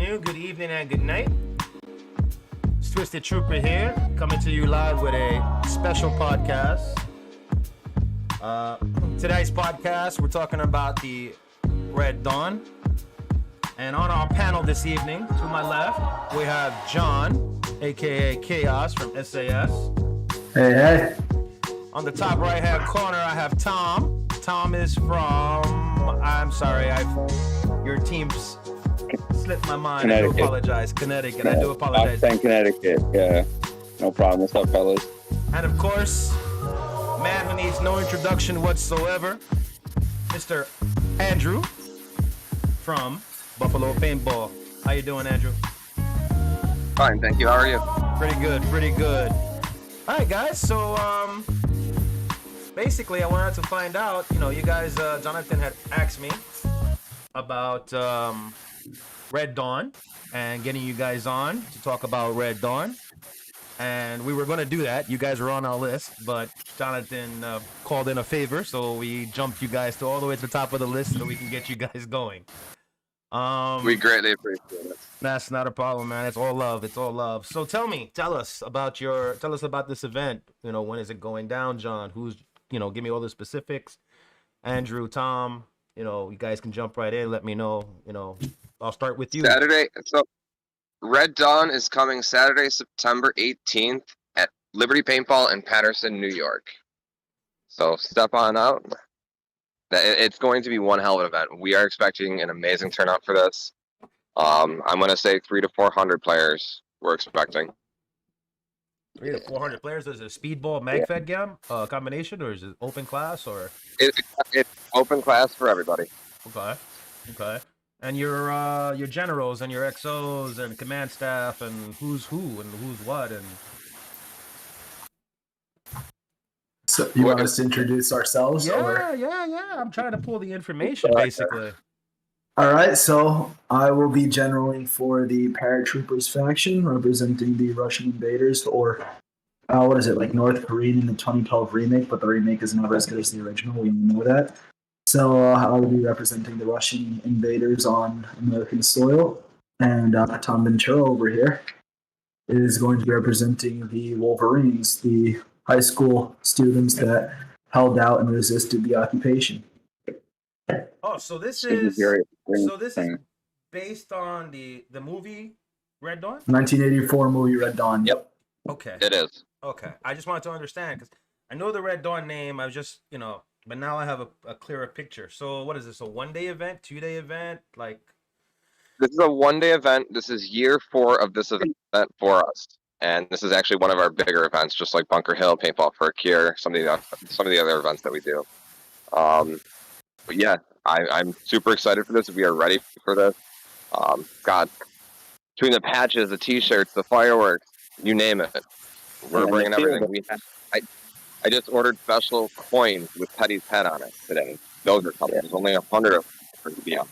afternoon, good evening, and good night. It's Twisted Trooper here, coming to you live with a special podcast. Today's podcast, we're talking about the Red Dawn. And on our panel this evening, to my left, we have John, aka Chaos from SAS. Hey, hey. On the top right-hand corner, I have Tom. Tom is from, your team's slipped my mind. I do apologize. Connecticut. I do apologize. Connecticut. Yeah. No problem. What's up, fellas? And of course, man who needs no introduction whatsoever, Mr. Andrew from Buffalo Paintball. How you doing, Andrew? Fine, thank you. How are you? Pretty good, pretty good. All right, guys. So, basically, I wanted to find out, you guys, Johnathan had asked me about Red Dawn and getting you guys on to talk about Red Dawn. And we were going to do that. You guys were on our list, but Johnathan called in a favor, so we jumped you guys to all the way to the top of the list so we can get you guys going. We greatly appreciate it. That's not a problem, man. It's all love. It's all love. So tell us about this event. When is it going down, John? Give me all the specifics. Andrew, Tom, you guys can jump right in. Let me know. I'll start with you. Saturday. So Red Dawn is coming Saturday, September 18th at Liberty Paintball in Patterson, New York. So step on out. It's going to be one hell of an event. We are expecting an amazing turnout for this. I'm going to say 300 to 400 players we're expecting. 300 to 400 players. Is it a speedball Magfed game combination, or is it open class, or? It's open class for everybody. Okay. And your generals and your XOs and command staff and who's who and who's what and. So you want us to introduce ourselves? Yeah. I'm trying to pull the information, basically. All right, so I will be generaling for the paratroopers faction, representing the Russian invaders, or like North Korean in the 2012 remake, but the remake is never as good as the original. We know that. So I will be representing the Russian invaders on American soil, and Tom Ventura over here is going to be representing the Wolverines, the high school students that held out and resisted the occupation. Oh, so this is based on the movie Red Dawn? 1984 movie Red Dawn. Yep. Okay. It is. Okay. I just wanted to understand because I know the Red Dawn name. I was just, but now I have a clearer picture. So what is this? A 1-day event, 2-day event? Like. This is a 1-day event. This is year 4 of this event for us. And this is actually one of our bigger events, just like Bunker Hill, Paintball for a Cure, some of the other events that we do. But yeah, I'm super excited for this. We are ready for this. God, between the patches, the T-shirts, the fireworks, you name it, we're bringing everything. I just ordered special coins with Teddy's head on it today. Those are coming. There's only 100 of them. Yeah.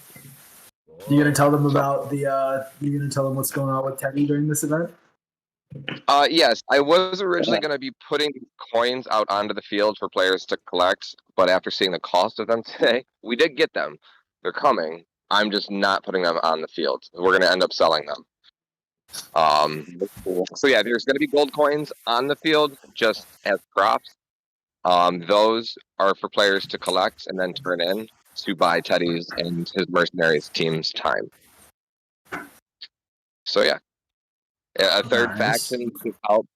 You gonna tell them about you gonna tell them what's going on with Teddy during this event? Yes, I was originally going to be putting coins out onto the field for players to collect, but after seeing the cost of them today, we did get them. They're coming. I'm just not putting them on the field. We're going to end up selling them. So yeah, there's going to be gold coins on the field just as props. Those are for players to collect and then turn in to buy Teddy's and his mercenaries team's time. So yeah. A third faction to help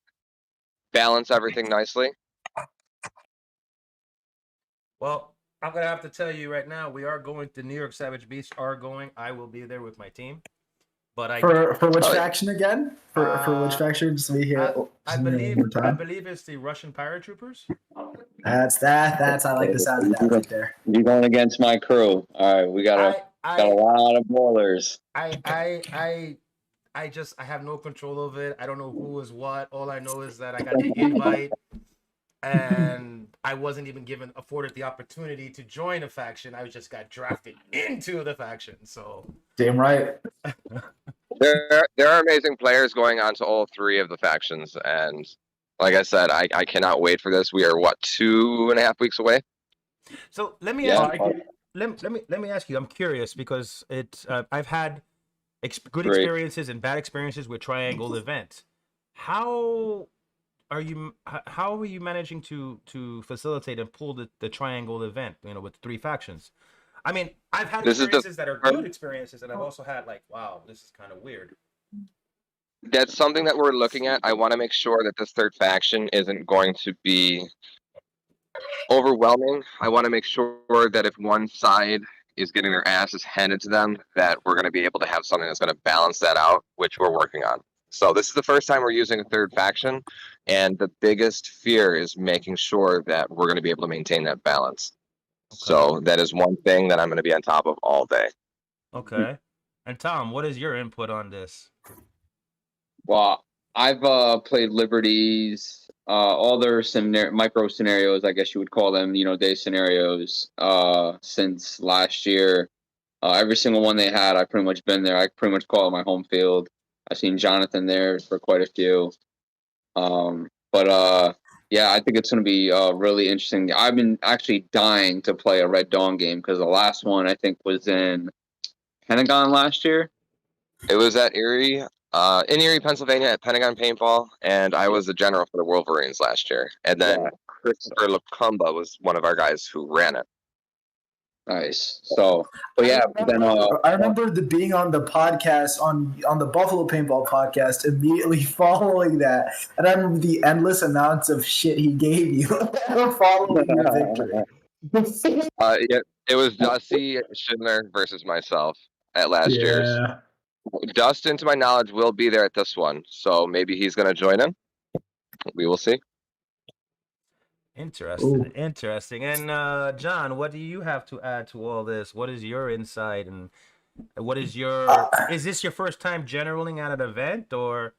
balance everything nicely. Well, I'm going to have to tell you right now, we are going to New York Savage Beast are going. I will be there with my team. But for which faction again? For which faction? Just be here. I believe it's the Russian paratroopers. That's I like the sound of that right there. You're going against my crew. All right, we got a lot of boilers. I have no control of it. I don't know who is what. All I know is that I got the invite, and I wasn't even afforded the opportunity to join a faction. I just got drafted into the faction. So damn right. There are amazing players going on to all 3 of the factions, and like I said, I cannot wait for this. We are 2.5 weeks away. So let me ask you. I'm curious because I've had good Great. experiences and bad experiences with triangle events. How are you managing to facilitate and pull the triangle event, with the 3 factions? I mean, I've had This is experiences that are good the experiences, and I've also had like, wow, this is kind of weird. that's something that we're looking at. I want to make sure that this third faction isn't going to be overwhelming. I want to make sure that if one side is getting their asses handed to them, that we're going to be able to have something that's going to balance that out, which we're working on. So this is the first time we're using a third faction, and the biggest fear is making sure that we're going to be able to maintain that balance. Okay. So that is one thing that I'm going to be on top of all day. Okay. And Tom, what is your input on this? Well, I've played Liberties, all their micro scenarios, I guess you would call them, day scenarios, since last year. Every single one they had, I've pretty much been there. I pretty much call it my home field. I've seen Johnathan there for quite a few. Yeah, I think it's going to be really interesting. I've been actually dying to play a Red Dawn game because the last one I think was in Pentagon last year. It was at Erie, in Erie, Pennsylvania, at Pentagon Paintball, and I was the general for the Wolverines last year. And then Christopher Lacumba was one of our guys who ran it. Nice. So, but yeah, I remember being on the podcast on the Buffalo Paintball podcast immediately following that, and I remember the endless amounts of shit he gave you following your victory. It was Dusty Schindler versus myself at last year's. Dustin, to my knowledge, will be there at this one, so maybe he's going to join in. We will see. Interesting. And John, what do you have to add to all this? What is your insight, and what is your? Is this your first time generaling at an event, or?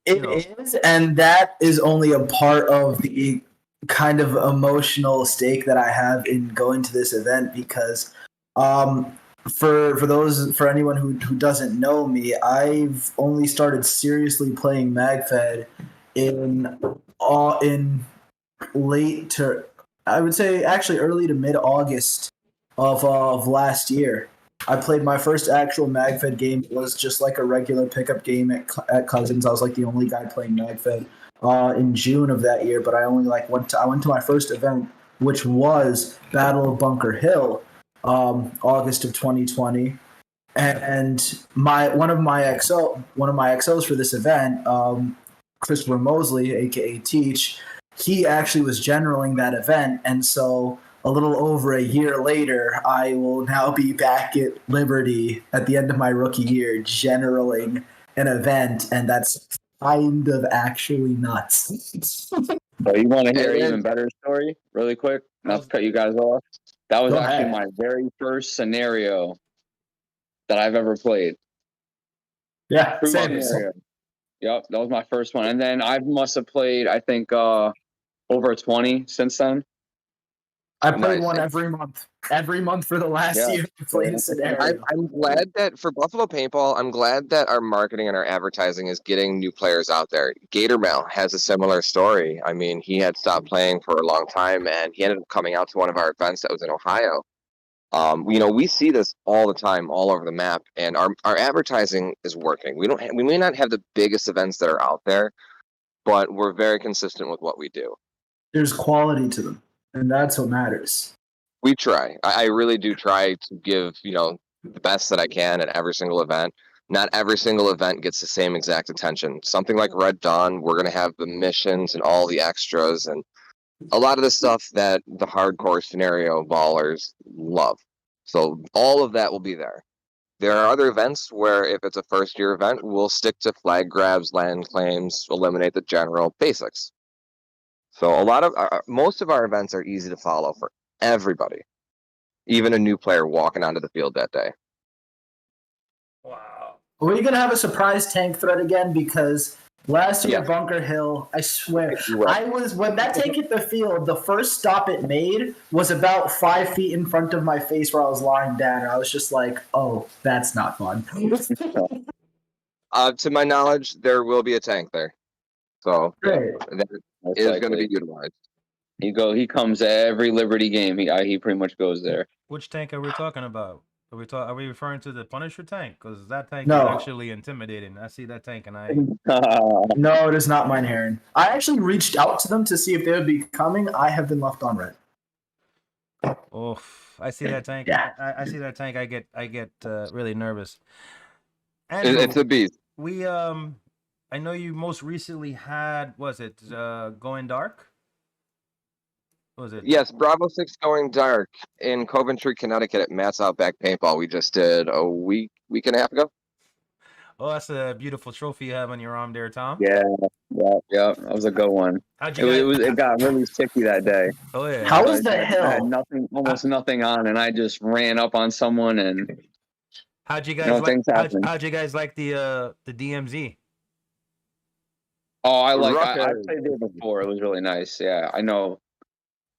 It is, and that is only a part of the kind of emotional stake that I have in going to this event because, for anyone who doesn't know me, I've only started seriously playing Magfed in late to, I would say actually early to mid-August of last year. I played my first actual Magfed game. It was just like a regular pickup game at Cousins. I was like the only guy playing Magfed in June of that year, but I only went to my first event, which was Battle of Bunker Hill, August of 2020. And one of my XOs for this event, Christopher Mosley, aka Teach, he actually was generaling that event, and so a little over a year later, I will now be back at Liberty at the end of my rookie year generaling an event, and that's kind of actually nuts. So you want to hear an even better story really quick? Not to cut you guys off. That was actually my very first scenario that I've ever played. Yeah, same. Yep, that was my first one. And then I must have played, I think, over 20 since then. I played one every month for the last year. I played a scenario. I'm glad that for Buffalo Paintball, I'm glad that our marketing and our advertising is getting new players out there. Gatormail has a similar story. I mean, he had stopped playing for a long time, and he ended up coming out to one of our events that was in Ohio. We see this all the time, all over the map, and our advertising is working. We may not have the biggest events that are out there, but we're very consistent with what we do. There's quality to them, and that's what matters. We try. I really do try to give, the best that I can at every single event. Not every single event gets the same exact attention. Something like Red Dawn, we're going to have the missions and all the extras and a lot of the stuff that the hardcore scenario ballers love. So all of that will be there. There are other events where if it's a first-year event, we'll stick to flag grabs, land claims, eliminate the general basics. So most of our events are easy to follow for everybody, even a new player walking onto the field that day. Wow. Are we going to have a surprise tank thread again? Because last year at Bunker Hill, I swear, when that tank hit the field, the first stop it made was about 5 feet in front of my face where I was lying down. And I was just like, oh, that's not fun. To my knowledge, there will be a tank there. So Great. That is going to be utilized. He comes every Liberty game. He pretty much goes there. Which tank are we talking about? Are we referring to the Punisher tank? Because that tank is No. actually intimidating. I see that tank and I. No, it is not mine, Heron. I actually reached out to them to see if they would be coming. I have been left on red. Oh, I see that tank. Yeah. I see that tank. I get really nervous. It's Andrew, a beast. we I know you most recently had, was it Going Dark? What was it? Yes, Bravo 6 going dark in Coventry, Connecticut at Matt's Outback Paintball. We just did a week and a half ago. Oh, that's a beautiful trophy you have on your arm there, Tom. Yeah. That was a good one. How'd you guys? It got really sticky that day. Oh yeah. How is the I had hill? almost nothing on, and I just ran up on someone, and How'd you guys like? things happen. How'd you guys like the DMZ? Oh, I Ruckus. played there before. It was really nice. Yeah, I know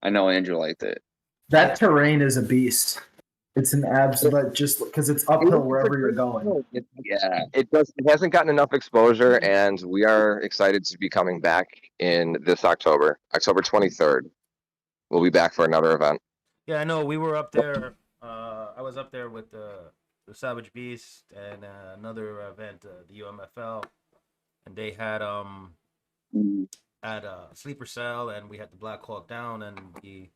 Andrew liked it. That terrain is a beast. It's an absolute, just because it's uphill wherever you're going. Yeah, it hasn't gotten enough exposure, and we are excited to be coming back in this October 23rd. We'll be back for another event. Yeah, I know. We were up there. I was up there with the Savage Beast and another event, the UMFL, and they had a sleeper cell, and we had the Black Hawk down, and the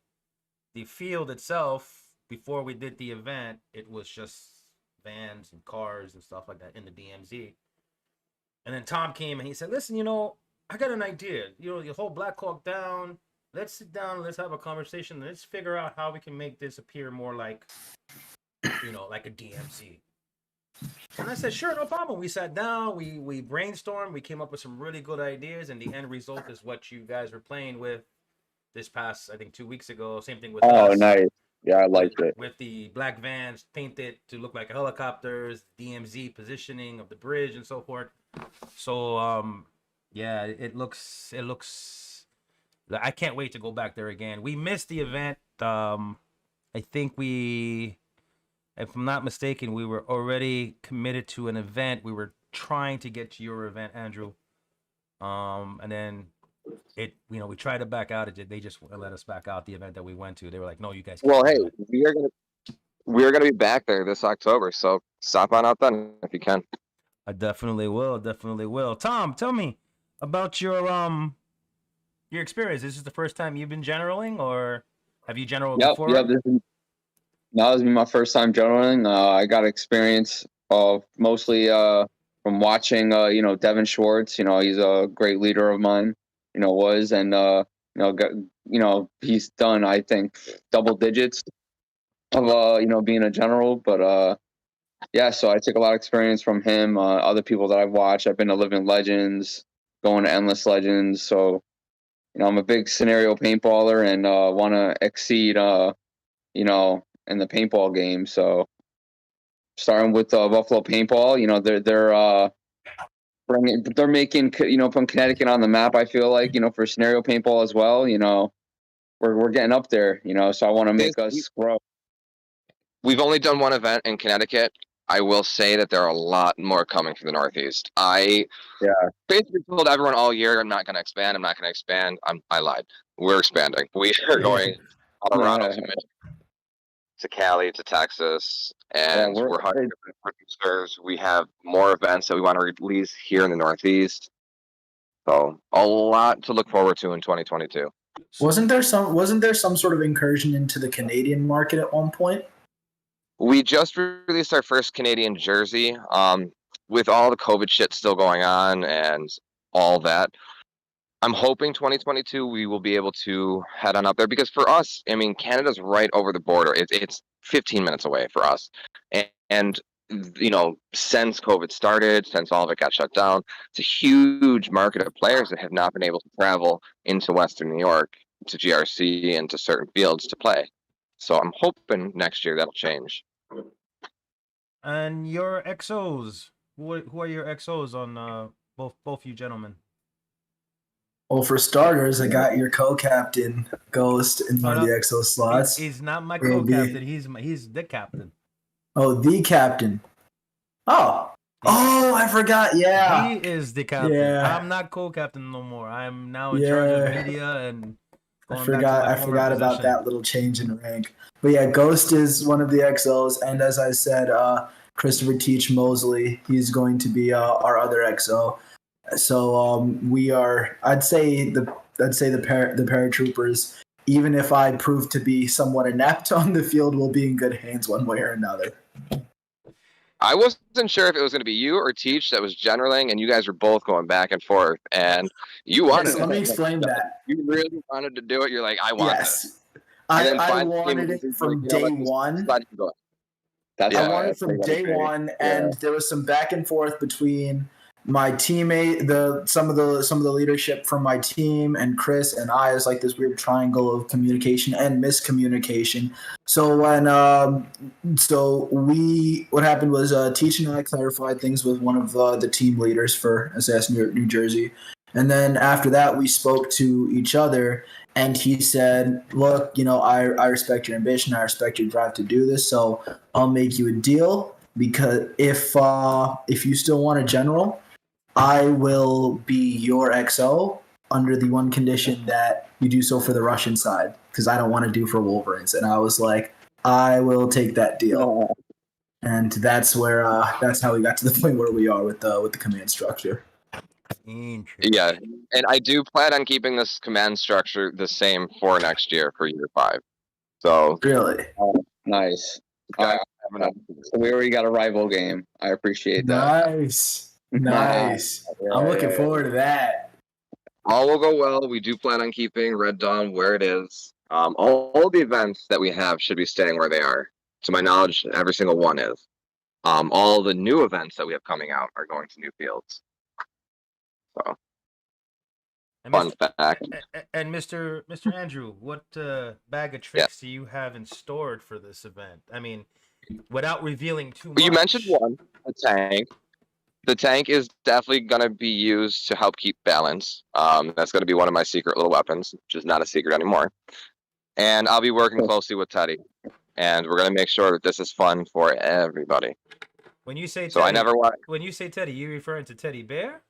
field itself. Before we did the event, it was just vans and cars and stuff like that in the DMZ. And then Tom came and he said, "Listen, I got an idea. You whole Black Hawk down. Let's sit down. Let's have a conversation. Let's figure out how we can make this appear more like, like a DMZ." And I said, "Sure, no problem." We sat down. We brainstormed. We came up with some really good ideas, and the end result is what you guys were playing with this past, I think, 2 weeks ago. Same thing with Oh, us. nice. Yeah, I liked it. With the black vans painted to look like helicopters, DMZ positioning of the bridge and so forth. So yeah, it looks I can't wait to go back there again. We missed the event. I think if I'm not mistaken, we were already committed to an event. We were trying to get to your event, Andrew. And then we tried to back out. They just let us back out the event that we went to. They were like, "No, you guys can't." Well, hey, do it." we are gonna be back there this October, so stop on out then if you can. I definitely will. Definitely will. Tom, tell me about your experience. This is the first time you've been generaling, or have you generaled before? Yep. This is my first time generaling. I got experience of mostly from watching Devin Schwartz. He's a great leader of mine. Was and he's done, I think, double digits of being a general. But yeah, so I took a lot of experience from him. Other people that I've watched. I've been to Living Legends, going to Endless Legends. So I'm a big scenario paintballer and want to exceed in the paintball game. So starting with Buffalo Paintball, they're making from Connecticut on the map. I feel like for scenario paintball as well. We're getting up there. So I want to make us grow. We've only done one event in Connecticut. I will say that there are a lot more coming from the Northeast. I basically told everyone all year, I'm not going to expand. I lied. We're expanding. We are going Colorado to Cali to Texas, and we're hiring producers. We have more events that we want to release here in the Northeast. So a lot to look forward to in 2022. Wasn't there some sort of incursion into the Canadian market at one point? We just released our first Canadian jersey. With all the COVID shit still going on and all that, I'm hoping 2022 we will be able to head on up there, because for us, I mean, Canada's right over the border. It's 15 minutes away for us. And since COVID started, since all of it got shut down, it's a huge market of players that have not been able to travel into Western New York to GRC and to certain fields to play. So I'm hoping next year that'll change. And your XOs, who are your XOs on both you gentlemen? Well, for starters, I got your co-captain Ghost in one of the XO slots. He's not my co-captain. He's the captain. Oh, the captain. Oh, I forgot. Yeah, he is the captain. Yeah. I'm not co-captain no more. I'm now in charge of media and I Going back to forgot. my I former forgot about position. that little change in rank. But yeah, Ghost is one of the XOs, and as I said, Christopher Teach Mosley, he's going to be our other XO. So we are. The paratroopers. Even if I prove to be somewhat inept on the field, will be in good hands one way or another. I wasn't sure if it was going to be you or Teach that was generaling, and you guys were both going back and forth, and you wanted Yes, it. let me explain that. You really wanted to do it. You're like, I want this. Yes, And then I finally, wanted it you're like, from you know day what, just one. let it go. That's I Yeah. wanted from day one, and there was some back and forth between my teammate, some of the leadership from my team, and Chris and I. Is like this weird triangle of communication and miscommunication. So what happened was Teach and I clarified things with one of the team leaders for SAS New Jersey, and then after that we spoke to each other. And he said, "Look, I respect your ambition. I respect your drive to do this. So I'll make you a deal because if you still want a general, I will be your XO under the one condition that you do so for the Russian side because I don't want to do for Wolverines." And I was like, "I will take that deal." And that's how we got to the point where we are with the command structure. Yeah, and I do plan on keeping this command structure the same for next year for year 5. So Really Nice. guys, So we already got a rival game. I appreciate that. nice. I'm looking forward to that. all will go well. We do plan on keeping Red Dawn where it is. All the events that we have should be staying where they are. To my knowledge, every single one is. All the new events that we have coming out are going to new fields. So, fun fact. And Mr. Andrew, what bag of tricks do you have in store for this event? I mean, without revealing too much. You mentioned one, the tank. The tank is definitely going to be used to help keep balance. That's going to be one of my secret little weapons, which is not a secret anymore. And I'll be working closely with Teddy. And we're going to make sure that this is fun for everybody. When you say So Teddy, I never want when you say Teddy, you referring to Teddy Bear?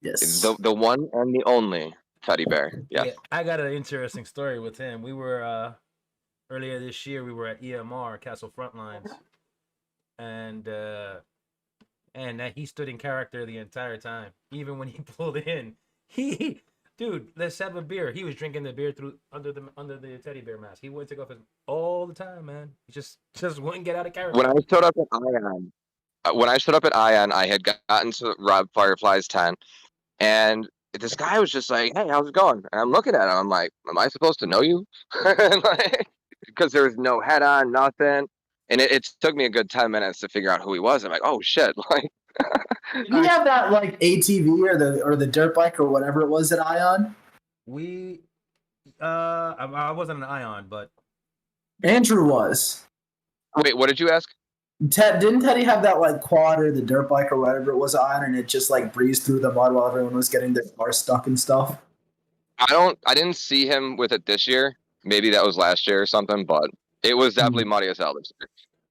Yes. the one and the only Teddy Bear. Yes. Yeah, I got an interesting story with him. We were earlier this year. We were at EMR Castle Frontlines, and he stood in character the entire time. Even when he pulled in, dude, let's have a beer. He was drinking the beer through under the teddy bear mask. He wouldn't take off his all the time, man. He just wouldn't get out of character. When I showed up at Ion, I had gotten to Rob Firefly's tent, and this guy was just like, "Hey, how's it going?" And I'm looking at him. I'm like, "Am I supposed to know you?" Because there was no head on, nothing. And it took me a good 10 minutes to figure out who he was. I'm like, "Oh shit!" Like, Did he have that like ATV or the dirt bike or whatever it was at Ion? I wasn't an Ion, but Andrew was. wait, what did you ask? Didn't Teddy have that like quad or the dirt bike or whatever it was on, and it just like breezed through the mud while everyone was getting their car stuck and stuff? I didn't see him with it this year. Maybe that was last year or something, but it was definitely muddy as hell this year.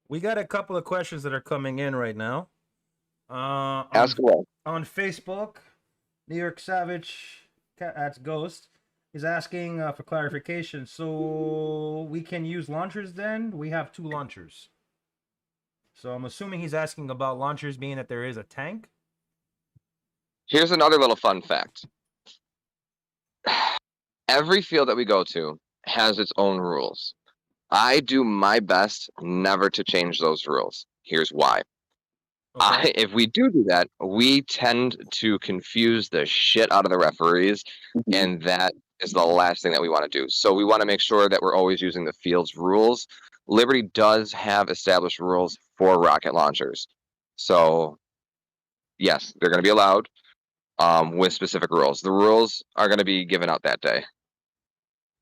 we got a couple of questions that are coming in right now. Ask away. On Facebook, New York Savage, that's Ghost, is asking for clarification. So we can use launchers then? We have 2 launchers. So I'm assuming he's asking about launchers being that there is a tank. Here's another little fun fact. Every field that we go to has its own rules. I do my best never to change those rules. Here's why. Okay. If we do that, we tend to confuse the shit out of the referees, and that is the last thing that we want to do. So we want to make sure that we're always using the field's rules. Liberty does have established rules for rocket launchers. So, yes, they're going to be allowed with specific rules. The rules are going to be given out that day.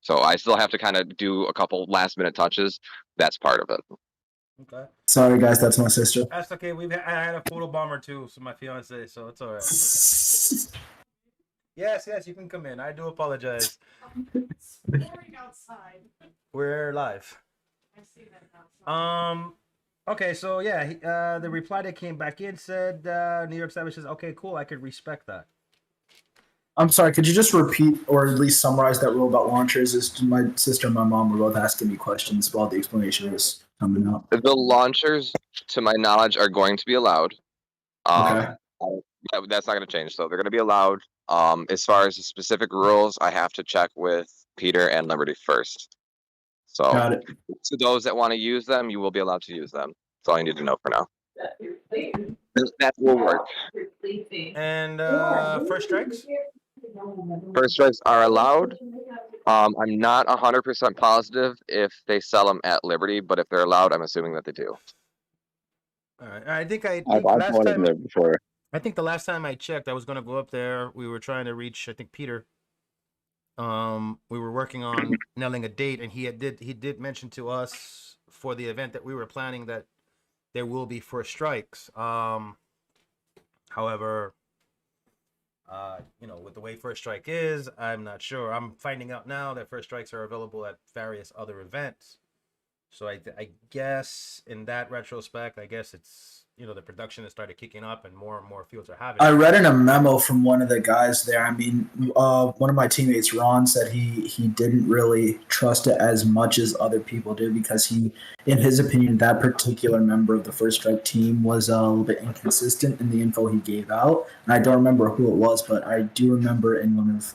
So I still have to kind of do a couple last-minute touches. That's part of it. Okay. Sorry, guys, that's my sister. That's okay. I had a photo bomber too, so my fiance, so it's all right. Yes, you can come in. I do apologize. It's pouring outside. We're live. I see that outside. Okay, so yeah, the reply that came back in said New York Savage says, "Okay, cool. I could respect that." I'm sorry, could you just repeat or at least summarize that rule about launchers? My sister and my mom were both asking me questions while the explanation was coming out. The launchers, to my knowledge, are going to be allowed. Okay. That's not going to change. So they're going to be allowed. As far as the specific rules, I have to check with Peter and Liberty first. So Got it. to those that want to use them, you will be allowed to use them. That's all you need to know for now. That will work. And first strikes? First strikes are allowed. I'm not 100% positive if they sell them at Liberty, but if they're allowed, I'm assuming that they do. All right. I think I've last bought it time. there before. I think the last time I checked, I was gonna go up there. We were trying to reach, I think, Peter. We were working on nailing a date, and he did mention to us for the event that we were planning that there will be first strikes. However, with the way first strike is, I'm not sure. I'm finding out now that first strikes are available at various other events. So I guess in that retrospect, I guess it's the production has started kicking up and more fields are having it. I read in a memo from one of the guys there. I mean, one of my teammates, Ron, said he didn't really trust it as much as other people did because in his opinion, that particular member of the First Strike team was a little bit inconsistent in the info he gave out. And I don't remember who it was, but I do remember in one of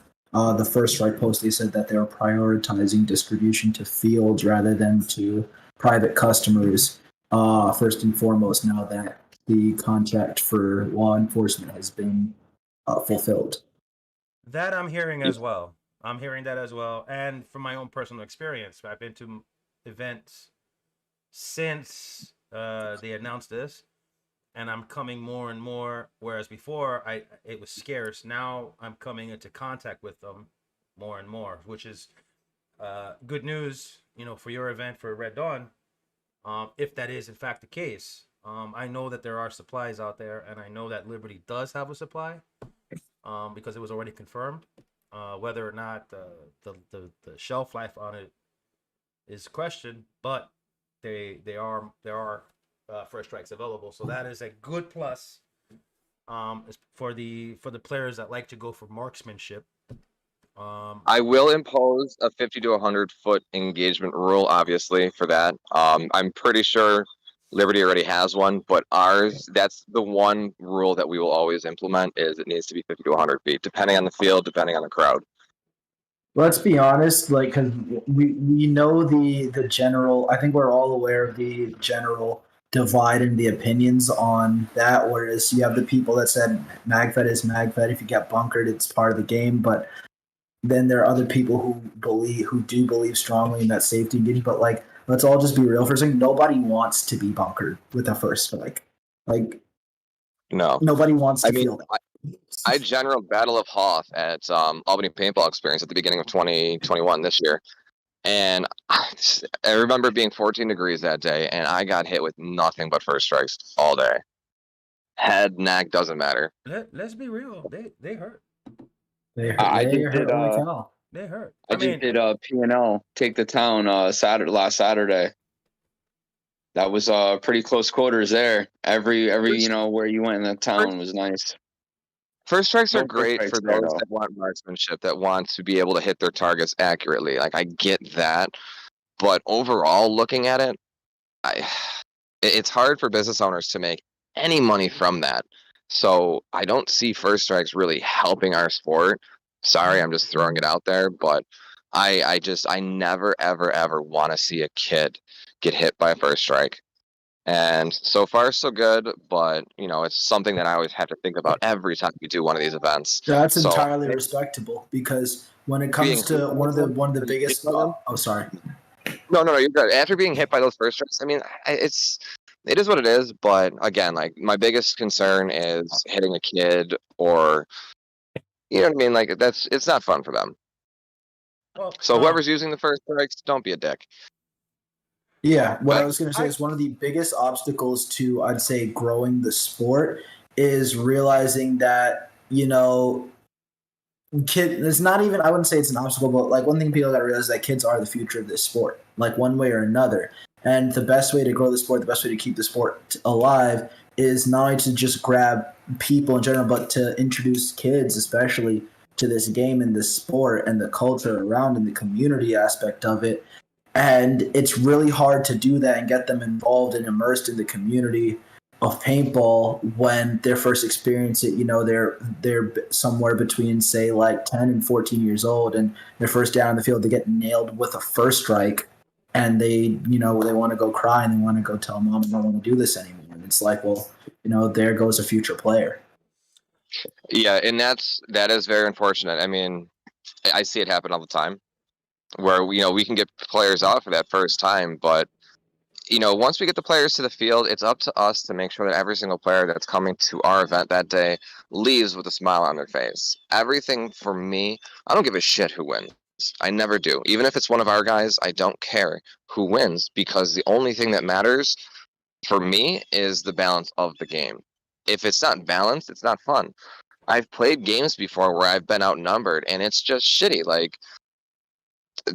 the First Strike posts, they said that they were prioritizing distribution to fields rather than to private customers. First and foremost, now that the contract for law enforcement has been fulfilled. That I'm hearing as well. I'm hearing that as well. And from my own personal experience, I've been to events since they announced this, and I'm coming more and more. Whereas before, it was scarce. Now I'm coming into contact with them more and more, which is good news, for your event for Red Dawn. If that is in fact the case, I know that there are supplies out there, and I know that Liberty does have a supply because it was already confirmed. Whether or not the shelf life on it is questioned, but there are first strikes available, so that is a good plus for the players that like to go for marksmanship. I will impose a 50 to 100 foot engagement rule, obviously, for that. I'm pretty sure Liberty already has one, but ours, that's the one rule that we will always implement, is it needs to be 50 to 100 feet, depending on the field, depending on the crowd. Let's be honest, because we know the general, I think we're all aware of the general divide in the opinions on that, whereas you have the people that said Magfed is Magfed. If you get bunkered, it's part of the game, but then there are other people who do believe strongly in that safety engagement. But let's all just be real for a second. Nobody wants to be bunkered with a first strike. No, nobody wants to feel that. I general Battle of Hoth at Albany Paintball Experience at the beginning of 2021 this year, and I remember being 14 degrees that day, and I got hit with nothing but first strikes all day. Head, neck, doesn't matter. Let's be real. They hurt. They hurt. I They just hurt did. like hell. They hurt. I just did P&L take the town last Saturday. That was pretty close quarters there. Every where you went in the town was nice. First strikes are great for those that want marksmanship, that want to be able to hit their targets accurately. I get that, but overall, looking at it, it's hard for business owners to make any money from that. So I don't see first strikes really helping our sport. Sorry, I'm just throwing it out there, but I never ever want to see a kid get hit by a first strike. And so far, so good, but it's something that I always have to think about every time we do one of these events. That's entirely respectable, because when it comes to one of the biggest. Sorry. No, you're good. After being hit by those first strikes, I mean, it is what it is. But again, my biggest concern is hitting a kid, or you know what I mean. It's not fun for them. Well, so whoever's using the first strikes, don't be a dick. Yeah, what I was going to say is one of the biggest obstacles to, I'd say, growing the sport is realizing that, it's not even, I wouldn't say it's an obstacle, but one thing people got to realize is that kids are the future of this sport, one way or another. And the best way to grow the sport, the best way to keep the sport alive is not only to just grab people in general, but to introduce kids especially to this game and this sport and the culture around and the community aspect of it. And it's really hard to do that and get them involved and immersed in the community of paintball when their first experience it, they're somewhere between say like 10 and 14 years old, and their first day on the field they get nailed with a first strike, and they want to go cry and they want to go tell mom I don't want to do this anymore. And it's like, well, there goes a future player. Yeah, and that is very unfortunate. I mean, I see it happen all the time where we can get players out for that first time, but once we get the players to the field, it's up to us to make sure that every single player that's coming to our event that day leaves with a smile on their face. Everything for me, I don't give a shit who wins. I never do. Even if it's one of our guys, I don't care who wins, because the only thing that matters for me is the balance of the game. If it's not balanced, it's not fun. I've played games before where I've been outnumbered and it's just shitty. Like,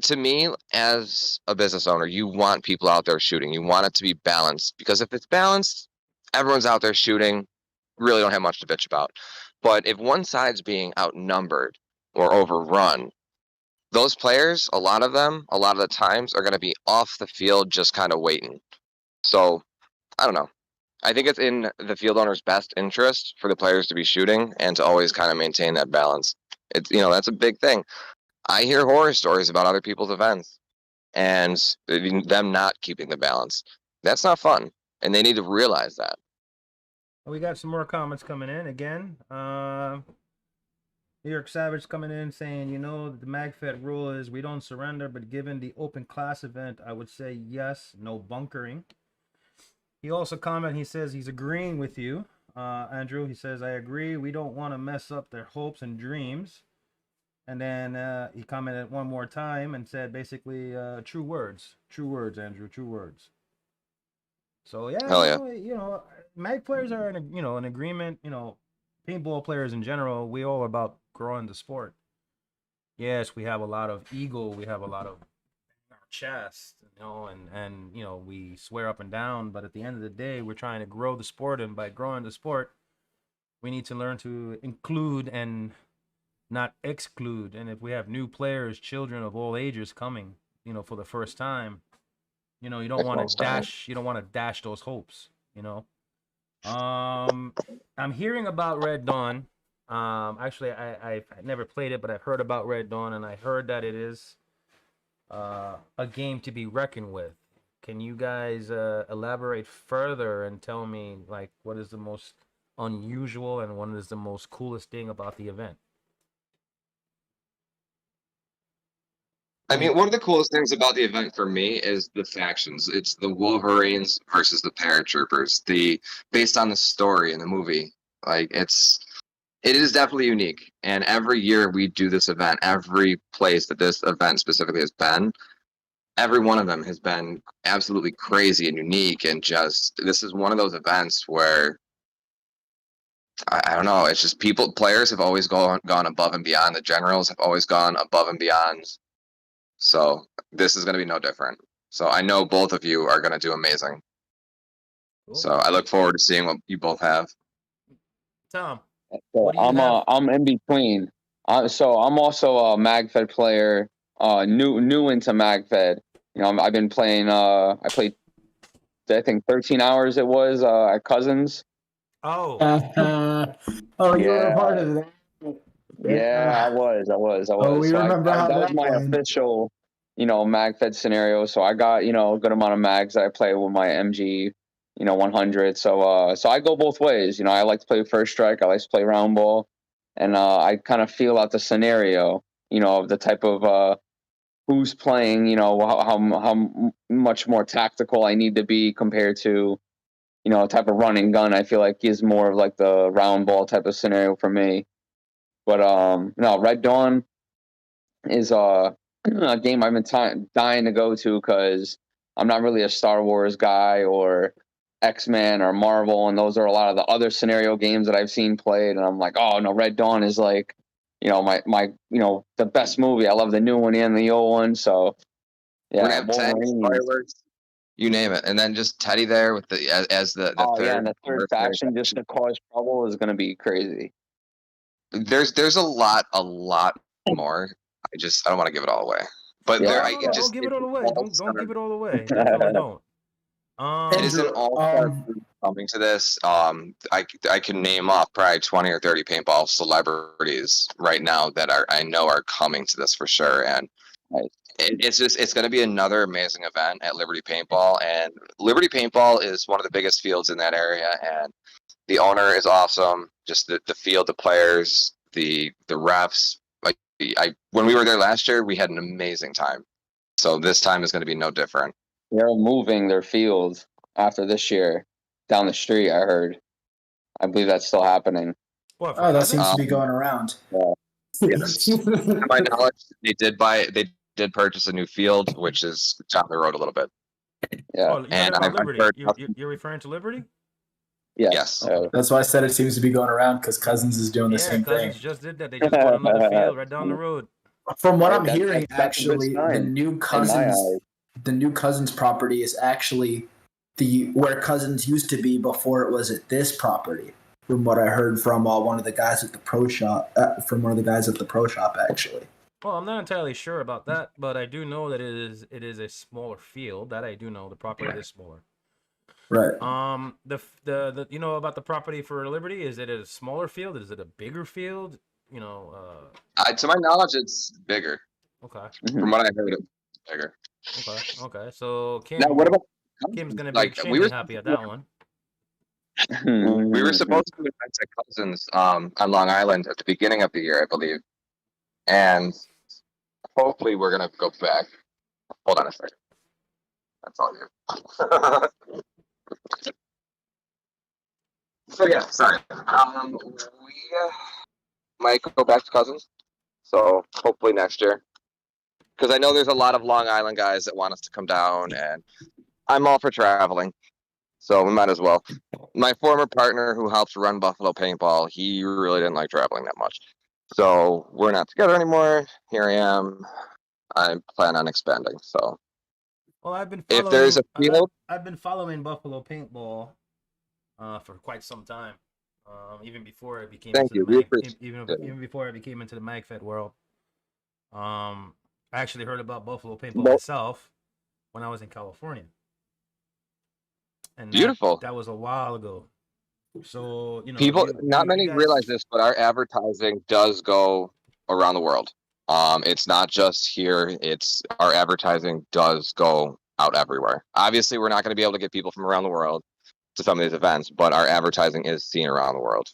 to me, as a business owner, you want people out there shooting. You want it to be balanced, because if it's balanced, everyone's out there shooting, really don't have much to bitch about. But if one side's being outnumbered or overrun, those players, a lot of the times, are going to be off the field just kind of waiting. So, I don't know. I think it's in the field owner's best interest for the players to be shooting and to always kind of maintain that balance. It's, that's a big thing. I hear horror stories about other people's events and them not keeping the balance. That's not fun, and they need to realize that. We got some more comments coming in again. New York Savage coming in saying, the Magfed rule is we don't surrender, but given the open class event, I would say yes, no bunkering. He also commented, he says he's agreeing with you, Andrew. He says, I agree. We don't want to mess up their hopes and dreams. And then he commented one more time and said basically, true words, Andrew, true words. So yeah, Hell yeah. Mag players are in an agreement. Paintball players in general, we all about growing the sport. Yes, we have a lot of ego, we have a lot of our chest, and we swear up and down. But at the end of the day, we're trying to grow the sport, and by growing the sport, we need to learn to include and not exclude. And if we have new players, children of all ages coming, for the first time, you don't want to dash those hopes. I'm hearing about Red Dawn. Actually, I've never played it, but I've heard about Red Dawn, and I heard that it is a game to be reckoned with. Can you guys elaborate further and tell me, like, what is the most unusual and what is the most coolest thing about the event? I mean, one of the coolest things about the event for me is the factions. It's the Wolverines versus the paratroopers. Based on the story in the movie, like it is definitely unique. And every year we do this event, every place that this event specifically has been, every one of them has been absolutely crazy and unique. And this is one of those events where I don't know. It's just players have always gone above and beyond. The generals have always gone above and beyond. So this is going to be no different. So I know both of you are going to do amazing. Cool. So I look forward to seeing what you both have. Tom, I'm in between. So I'm also a Magfed player, new into Magfed. I've been playing. I played, I think 13 hours it was at Cousins. Oh. You were a part of that. Yeah, I was. Oh, we remember how that was my official, Magfed scenario. So I got, a good amount of mags that I play with my MG, 100. So I go both ways. I like to play first strike. I like to play round ball, and I kind of feel out the scenario, of the type of who's playing, how much more tactical I need to be compared to, a type of run and gun. I feel like is more of like the round ball type of scenario for me. But no, Red Dawn is a game I've been dying to go to because I'm not really a Star Wars guy or X-Men or Marvel, and those are a lot of the other scenario games that I've seen played. And I'm like, oh no, Red Dawn is like, my the best movie. I love the new one and the old one. So yeah, we're gonna have tanks, fireworks, you name it, and then just Teddy there with as the third. Yeah, and the third faction just to cause trouble is gonna be crazy. There's a lot more. I don't want to give it all away. But Yeah. there, No, don't give it all away. Don't give it all away. Definitely don't. It is an Andrew, all-star group coming to this. I can name off probably 20 or 30 paintball celebrities right now that I know are coming to this for sure. And Right. it's going to be another amazing event at Liberty Paintball. And Liberty Paintball is one of the biggest fields in that area. And the owner is awesome. Just the field, the players, the refs. Like when we were there last year, we had an amazing time. So this time is going to be no different. They're moving their field after this year down the street. I heard. I believe that's still happening. What, Oh, that Cousins? seems to be going around. Yes. To my knowledge, they did purchase a new field, which is down the road a little bit. Yeah. Oh, you're talking And about I've Liberty. heard- You're referring to Liberty? Yes. That's why I said it seems to be going around because Cousins is doing the same Cousins thing. just did that. They just bought another field right down the road. From what Right, I'm that's- hearing, that's a good actually, the sign new in my Cousins, eyes. the new Cousins property is actually where Cousins used to be before it was at this property. From what I heard from one of the guys at the pro shop, actually. Well, I'm not entirely sure about that, but I do know that it is a smaller field. That I do know. The property is smaller. Right. The you know about the property for Liberty? Is it a smaller field? Is it a bigger field? You know. To my knowledge, it's bigger. Okay. From what I heard, it's bigger. Okay. So Kim, Now, what about Kim's gonna be like extremely happy at that one. we were supposed to event at Cousins on Long Island at the beginning of the year, I believe, and hopefully we're gonna go back. Hold on a second. That's all you. So yeah, sorry. We might go back to Cousins. So hopefully next year, because I know there's a lot of Long Island guys that want us to come down, and I'm all for traveling, so we might as well. My former partner who helps run Buffalo Paintball, he really didn't like traveling that much, so we're not together anymore. Here I am. I plan on expanding. So Well, I've been if there's a field, I've been following Buffalo Paintball for quite some time. Even before I became Thank you. We appreciate even before I became into the Magfed world. I actually heard about Buffalo Paintball Nope. myself when I was in California. And Beautiful. That was a while ago. So, you know, people, not many guys- realize this, but our advertising does go around the world. It's not just here. It's our advertising does go out everywhere. Obviously, we're not going to be able to get people from around the world to some of these events, but our advertising is seen around the world.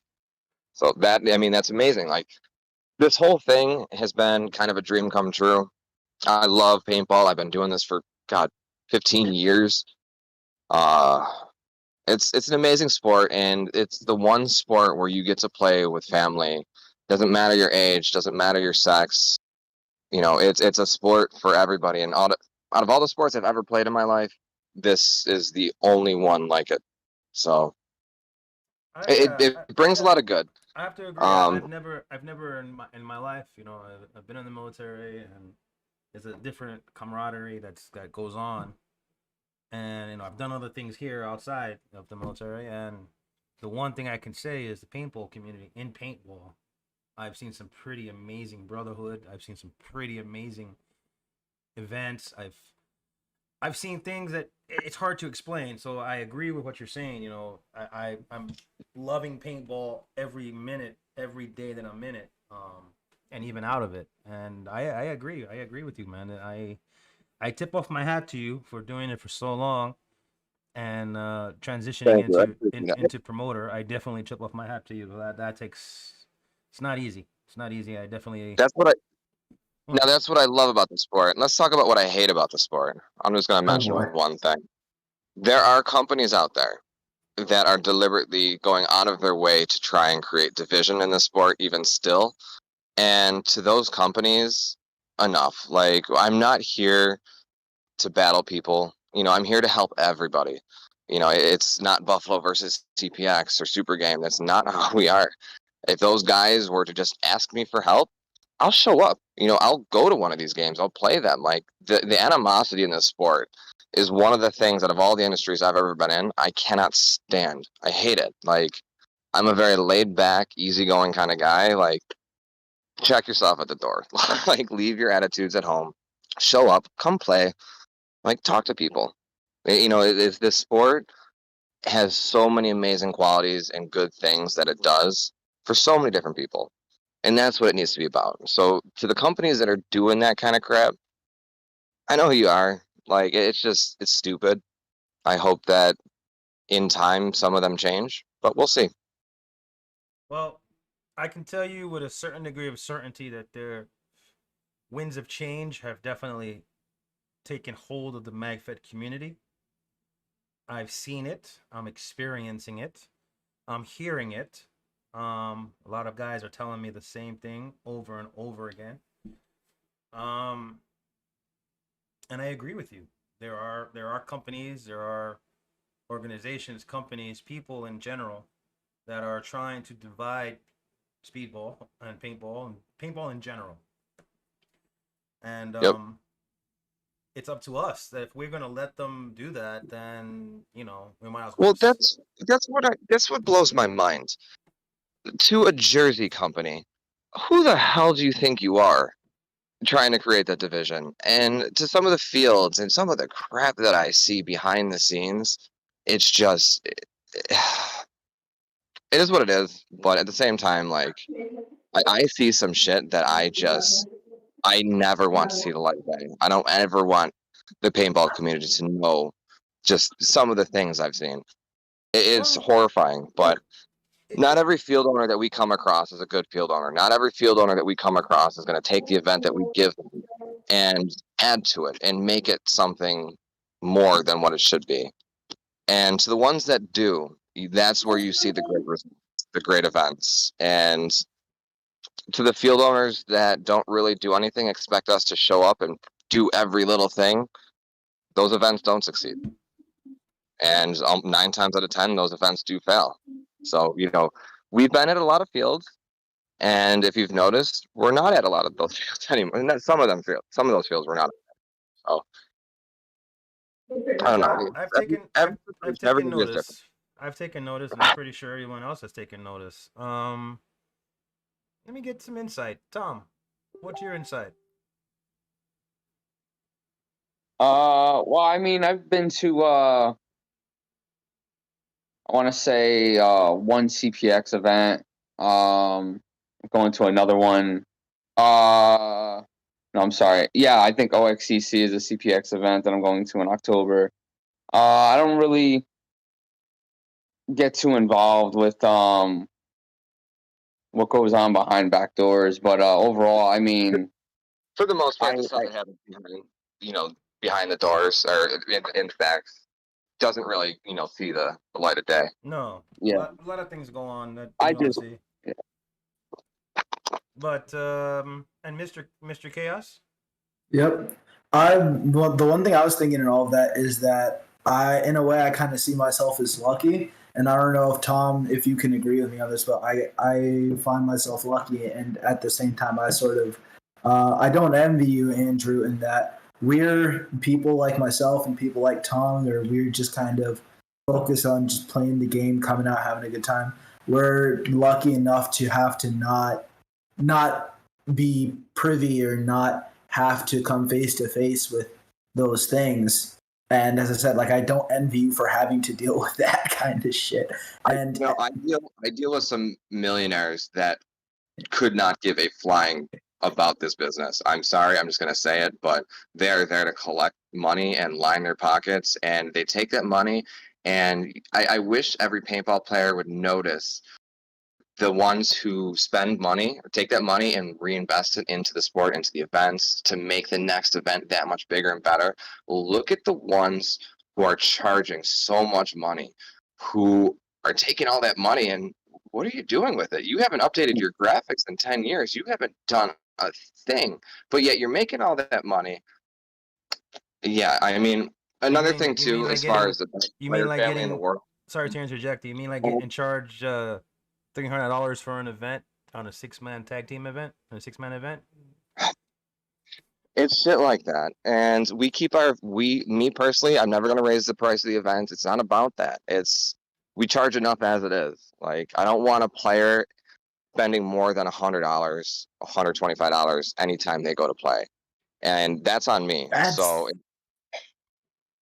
So that, I mean, that's amazing. Like, this whole thing has been kind of a dream come true. I love paintball. I've been doing this for, God, 15 years. It's an amazing sport, and it's the one sport where you get to play with family. Doesn't matter your age, doesn't matter your sex. You know, it's a sport for everybody. And out of all the sports I've ever played in my life, this is the only one like it. So it brings a lot of good. I have to agree. I've never in my life, you know, I've been in the military, and there's a different camaraderie that goes on. And, you know, I've done other things here outside of the military, and the one thing I can say is the paintball community in paintball. I've seen some pretty amazing brotherhood. I've seen some pretty amazing events. I've seen things that it's hard to explain. So I agree with what you're saying. You know, I'm loving paintball every minute, every day that I'm in it, and even out of it. And I agree. I agree with you, man. I tip off my hat to you for doing it for so long, and transitioning into promoter. I definitely tip off my hat to you. That takes. It's not easy. It's not easy. I definitely. That's what I love about the sport. And let's talk about what I hate about the sport. I'm just going to mention one thing. There are companies out there that are deliberately going out of their way to try and create division in the sport, even still. And to those companies, enough. Like, I'm not here to battle people. You know, I'm here to help everybody. You know, it's not Buffalo versus CPX or Super Game. That's not how we are. If those guys were to just ask me for help, I'll show up. You know, I'll go to one of these games. I'll play them. Like, the animosity in this sport is one of the things out of all the industries I've ever been in, I cannot stand. I hate it. Like, I'm a very laid back, easygoing kind of guy. Like, check yourself at the door. Like, leave your attitudes at home. Show up, come play, like, talk to people. You know, this sport has so many amazing qualities and good things that it does for so many different people. And that's what it needs to be about. So to the companies that are doing that kind of crap, I know who you are. Like, it's stupid. I hope that in time some of them change, but we'll see. Well, I can tell you with a certain degree of certainty that their winds of change have definitely taken hold of the Magfed community. I've seen it. I'm experiencing it. I'm hearing it. A lot of guys are telling me the same thing over and over again. And I agree with you. There are companies, there are organizations, companies, people in general that are trying to divide speedball and paintball in general. And Yep. it's up to us that if we're gonna let them do that, then we might as Well, well. that's what blows my mind. To a jersey company, who the hell do you think you are trying to create that division? And to some of the fields and some of the crap that I see behind the scenes, it's just it is what it is. But at the same time, like, I see some shit that I never want to see the light of day. I don't ever want the paintball community to know just some of the things I've seen. It's horrifying, but not every field owner that we come across is a good field owner. Not every field owner that we come across is going to take the event that we give them and add to it and make it something more than what it should be. And to the ones that do, that's where you see the great results, the great events. And to the field owners that don't really do anything, expect us to show up and do every little thing, those events don't succeed. And 9 times out of 10, those events do fail. So, we've been at a lot of fields, and if you've noticed, we're not at a lot of those fields anymore. And some of those fields we're not. So, I don't know. I've Everybody's taken different. notice. I've taken notice, and I'm pretty sure everyone else has taken notice. Let me get some insight. Tom, what's your insight? Well, I mean, I've been to I want to say one CPX event. Going to another one. No, I'm sorry. Yeah, I think OXCC is a CPX event that I'm going to in October. I don't really get too involved with what goes on behind back doors, but overall, I mean, For the most part, the stuff that happens behind the doors or in facts doesn't really, see the light of day. No. Yeah. A lot of things go on that I you don't just- see. But and Mr. Chaos? Yep. Well, the one thing I was thinking in all of that is that in a way, I kind of see myself as lucky. And I don't know if Tom, if you can agree with me on this, but I find myself lucky. And at the same time, I sort of, I don't envy you, Andrew, in that we're people like myself and people like Tom, or we're just kind of focused on just playing the game, coming out, having a good time. We're lucky enough to have to not be privy or not have to come face to face with those things. And as I said, like, I don't envy you for having to deal with that kind of shit. And I deal with some millionaires that could not give a flying about this business. I'm sorry, I'm just going to say it, but they're there to collect money and line their pockets, and they take that money. And I wish every paintball player would notice the ones who spend money, or take that money and reinvest it into the sport, into the events, to make the next event that much bigger and better. Look at the ones who are charging so much money, who are taking all that money, and what are you doing with it? You haven't updated your graphics in 10 years. You haven't done a thing, but yet you're making all that money. Yeah, I mean, another thing too, as far as the best player family in the world. Sorry to interject. You mean like getting charged $300 for an event on a 6-man tag team event, on a 6-man event? It's shit like that. And me personally, I'm never going to raise the price of the event. It's not about that. we charge enough as it is. Like, I don't want a player spending more than $100, $125 anytime they go to play, and that's on me.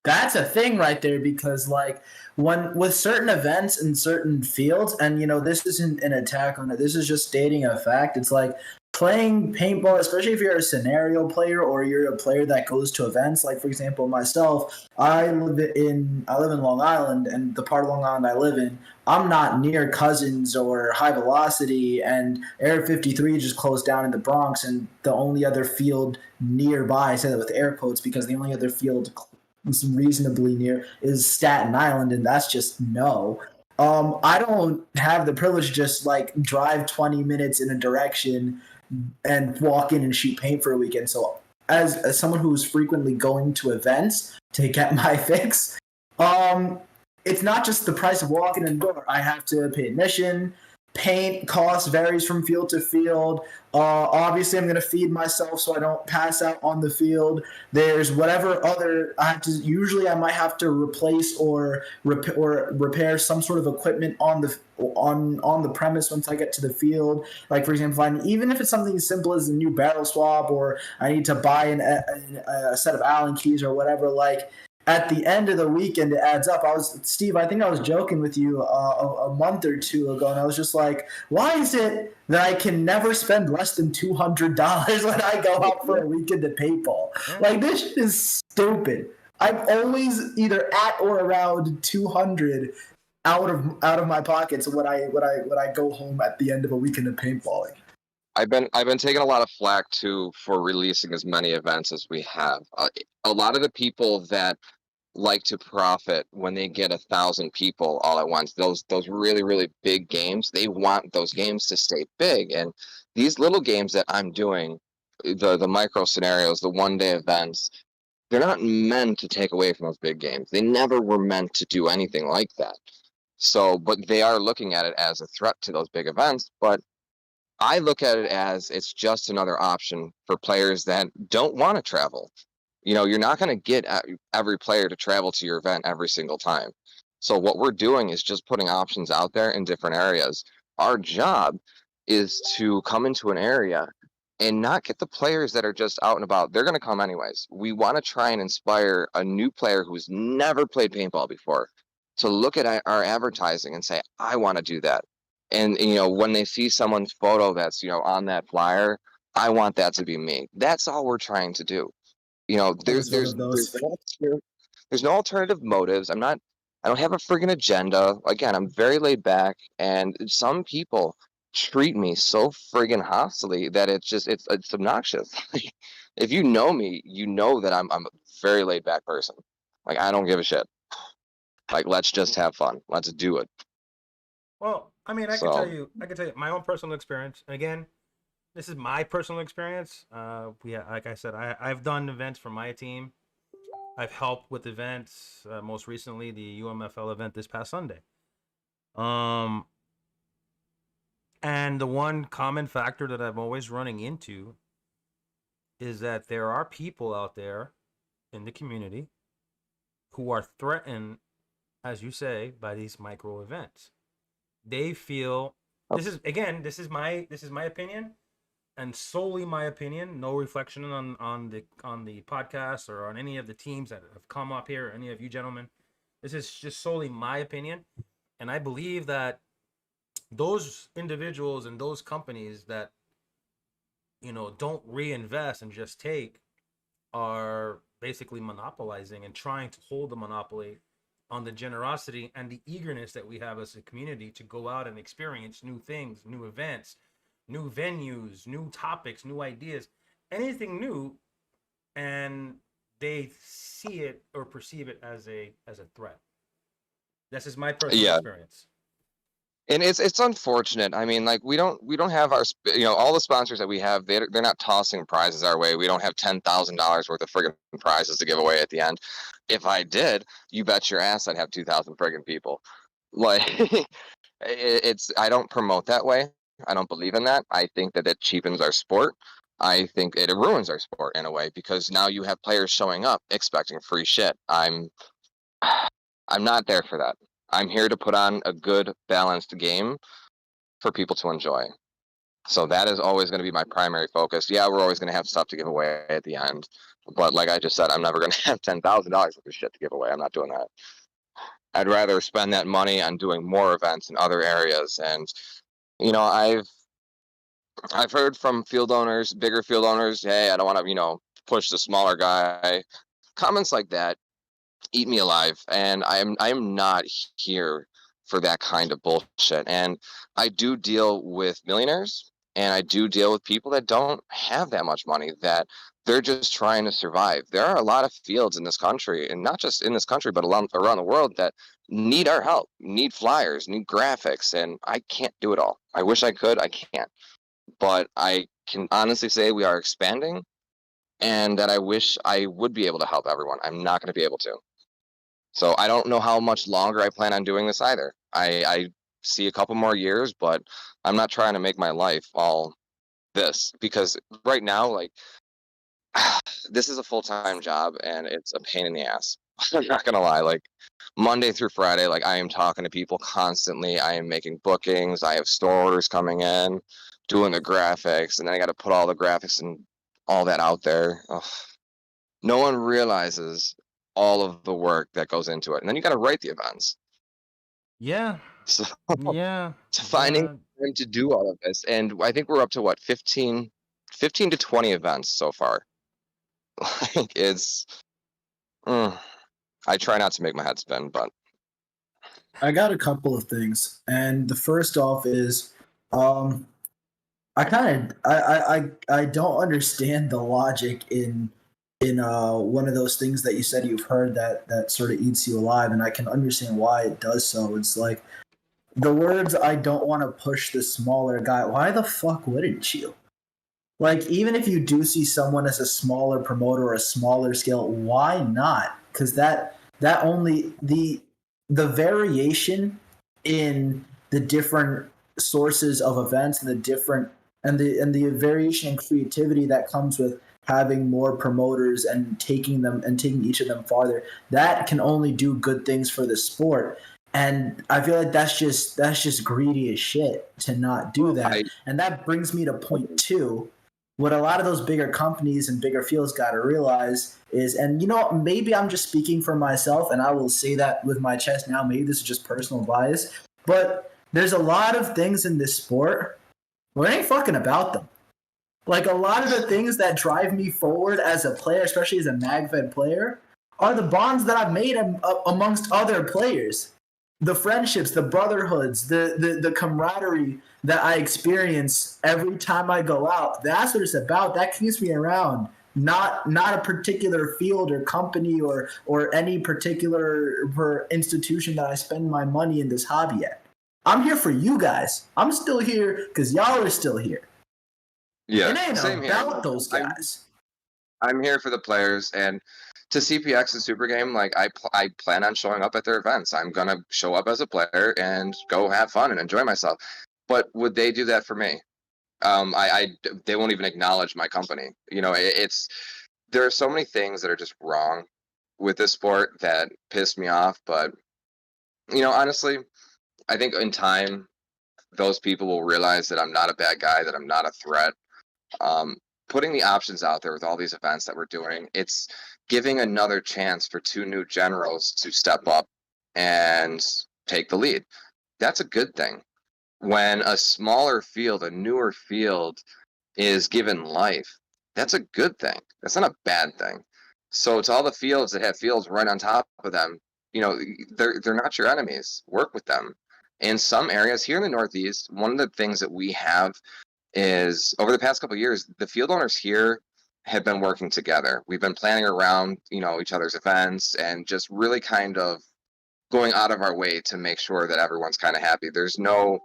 That's a thing right there, because like when with certain events in certain fields, and this isn't an attack on it, this is just stating a fact. It's like playing paintball, especially if you're a scenario player or you're a player that goes to events. Like, for example, myself, I live in Long Island, and the part of Long Island I live in, I'm not near Cousins or High Velocity, and Air 53 just closed down in the Bronx, and the only other field nearby, I say that with air quotes because the only other field reasonably near is Staten Island, and that's just no. I don't have the privilege to just like drive 20 minutes in a direction and walk in and shoot paint for a weekend. So as someone who's frequently going to events to get my fix, it's not just the price of walking in the door. I have to pay admission. Paint cost varies from field to field. Obviously, I'm going to feed myself so I don't pass out on the field. There's whatever other I might have to replace or repair some sort of equipment on the premise once I get to the field. Like, for example, even if it's something as simple as a new barrel swap, or I need to buy a set of Allen keys or whatever, like, at the end of the weekend, it adds up. Steve, I think I was joking with you a month or two ago, and I was just like, why is it that I can never spend less than $200 when I go out for a weekend at paintball? Like, this shit is stupid. I'm always either at or around 200 out of my pockets when I go home at the end of a weekend of paintballing. I've been taking a lot of flack too for releasing as many events as we have. A lot of the people that like to profit when they get 1,000 people all at once, those really, really big games, they want those games to stay big. And these little games that I'm doing, the micro scenarios, the one-day events, they're not meant to take away from those big games. They never were meant to do anything like that. So, but they are looking at it as a threat to those big events. But I look at it as it's just another option for players that don't want to travel. You're not going to get every player to travel to your event every single time. So what we're doing is just putting options out there in different areas. Our job is to come into an area and not get the players that are just out and about. They're going to come anyways. We want to try and inspire a new player who's never played paintball before to look at our advertising and say, I want to do that. And, when they see someone's photo that's, on that flyer, I want that to be me. That's all we're trying to do. There's no alternative motives. I don't have a friggin' agenda. Again, I'm very laid back, and some people treat me so friggin' hostily that it's obnoxious. If you know me, you know that I'm a very laid back person. Like, I don't give a shit. Like, let's just have fun. Let's do it. Well, I mean, I can tell you my own personal experience. And again, this is my personal experience. Like I said, I've done events for my team. I've helped with events. Most recently, the UMFL event this past Sunday. And the one common factor that I'm always running into is that there are people out there in the community who are threatened, as you say, by these micro events. They feel this is my opinion, and solely my opinion. No reflection on the podcast or on any of the teams that have come up here, or any of you gentlemen. This is just solely my opinion, and I believe that those individuals and those companies that don't reinvest and just take are basically monopolizing and trying to hold the monopoly on the generosity and the eagerness that we have as a community to go out and experience new things, new events, new venues, new topics, new ideas, anything new, and they see it or perceive it as a threat. This is my personal experience. And it's unfortunate. I mean, like, we don't have our, all the sponsors that we have, they're not tossing prizes our way. We don't have $10,000 worth of friggin' prizes to give away at the end. If I did, you bet your ass I'd have 2,000 friggin' people. Like, I don't promote that way. I don't believe in that. I think that it cheapens our sport. I think it ruins our sport in a way, because now you have players showing up expecting free shit. I'm not there for that. I'm here to put on a good, balanced game for people to enjoy. So that is always going to be my primary focus. Yeah, we're always going to have stuff to give away at the end. But like I just said, I'm never going to have $10,000 worth of shit to give away. I'm not doing that. I'd rather spend that money on doing more events in other areas. And, you know, I've heard from field owners, bigger field owners, hey, I don't want to, you know, push the smaller guy. Comments like that eat me alive. And I'm not here for that kind of bullshit. And I do deal with millionaires, and I do deal with people that don't have that much money, that they're just trying to survive. There are a lot of fields in this country, and not just in this country, but around the world, that need our help, need flyers, need graphics, and I can't do it all. I wish I could, I can't. But I can honestly say we are expanding, and that I wish I would be able to help everyone. I'm not going to be able to. So I don't know how much longer I plan on doing this either. I see a couple more years, but I'm not trying to make my life all this, because right now, like, this is a full-time job and it's a pain in the ass. I'm not gonna lie. Like, Monday through Friday, like, I am talking to people constantly. I am making bookings. I have store orders coming in, doing the graphics, and then I got to put all the graphics and all that out there. Ugh. No one realizes all of the work that goes into it, and then you got to write the events. Yeah. So Yeah. to finding time to do all of this, and I think we're up to what, 15 to 20 events so far. Like, it's I try not to make my head spin, but I got a couple of things, and the first off is, I don't understand the logic in one of those things that you said you've heard that sort of eats you alive, and I can understand why it does so. It's like the words, "I don't want to push the smaller guy." Why the fuck wouldn't you? Like, even if you do see someone as a smaller promoter or a smaller scale, why not? Because that only the variation in the different sources of events and the different and the variation in creativity that comes with having more promoters and taking each of them farther, that can only do good things for the sport. And I feel like that's just greedy as shit to not do that. And that brings me to point two. What a lot of those bigger companies and bigger fields got to realize is, and you know, maybe I'm just speaking for myself, and I will say that with my chest now, maybe this is just personal bias, but there's a lot of things in this sport where it ain't fucking about them. Like, a lot of the things that drive me forward as a player, especially as a Magfed player, are the bonds that I've made amongst other players. The friendships, the brotherhoods, the camaraderie that I experience every time I go out. That's what it's about. That keeps me around. Not a particular field or company or any particular institution that I spend my money in this hobby at. I'm here for you guys. I'm still here because y'all are still here. yeah, It ain't same about here. those guys. I'm here for the players, and to CPX and Super Game, like, I plan on showing up at their events. I'm gonna show up as a player and go have fun and enjoy myself. But would they do that for me? They won't even acknowledge my company. You know, there are so many things that are just wrong with this sport that piss me off. But, you know, honestly, I think in time, those people will realize that I'm not a bad guy, that I'm not a threat. Putting the options out there with all these events that we're doing, it's giving another chance for two new generals to step up and take the lead. That's a good thing. When a smaller field, a newer field, is given life, that's a good thing. That's not a bad thing. So to all the fields that have fields right on top of them, you know, they're not your enemies. Work with them. In some areas here in the Northeast, one of the things that we have is, over the past couple of years, the field owners here have been working together. We've been planning around, you know, each other's events and just really kind of going out of our way to make sure that everyone's kind of happy. There's no,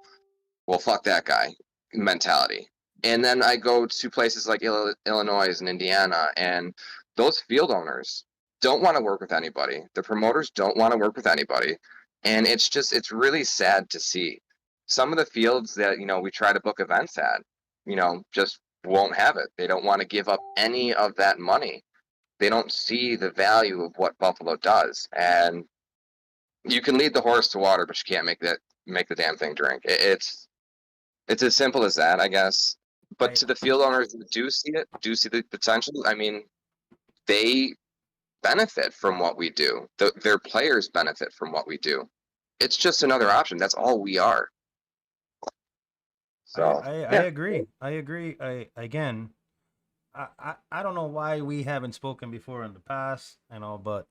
well, fuck that guy mentality. And then I go to places like Illinois and Indiana, and those field owners don't want to work with anybody. The promoters don't want to work with anybody. And it's really sad to see. Some of the fields that, you know, we try to book events at, you know, just won't have it. They don't want to give up any of that money. They don't see the value of what Buffalo does. And you can lead the horse to water, but you can't make the damn thing drink. It's as simple as that, I guess. But to the field owners who do see the potential, I mean, they benefit from what we do. Their players benefit from what we do. It's just another option. That's all we are. So I agree. I agree. I don't know why we haven't spoken before in the past, but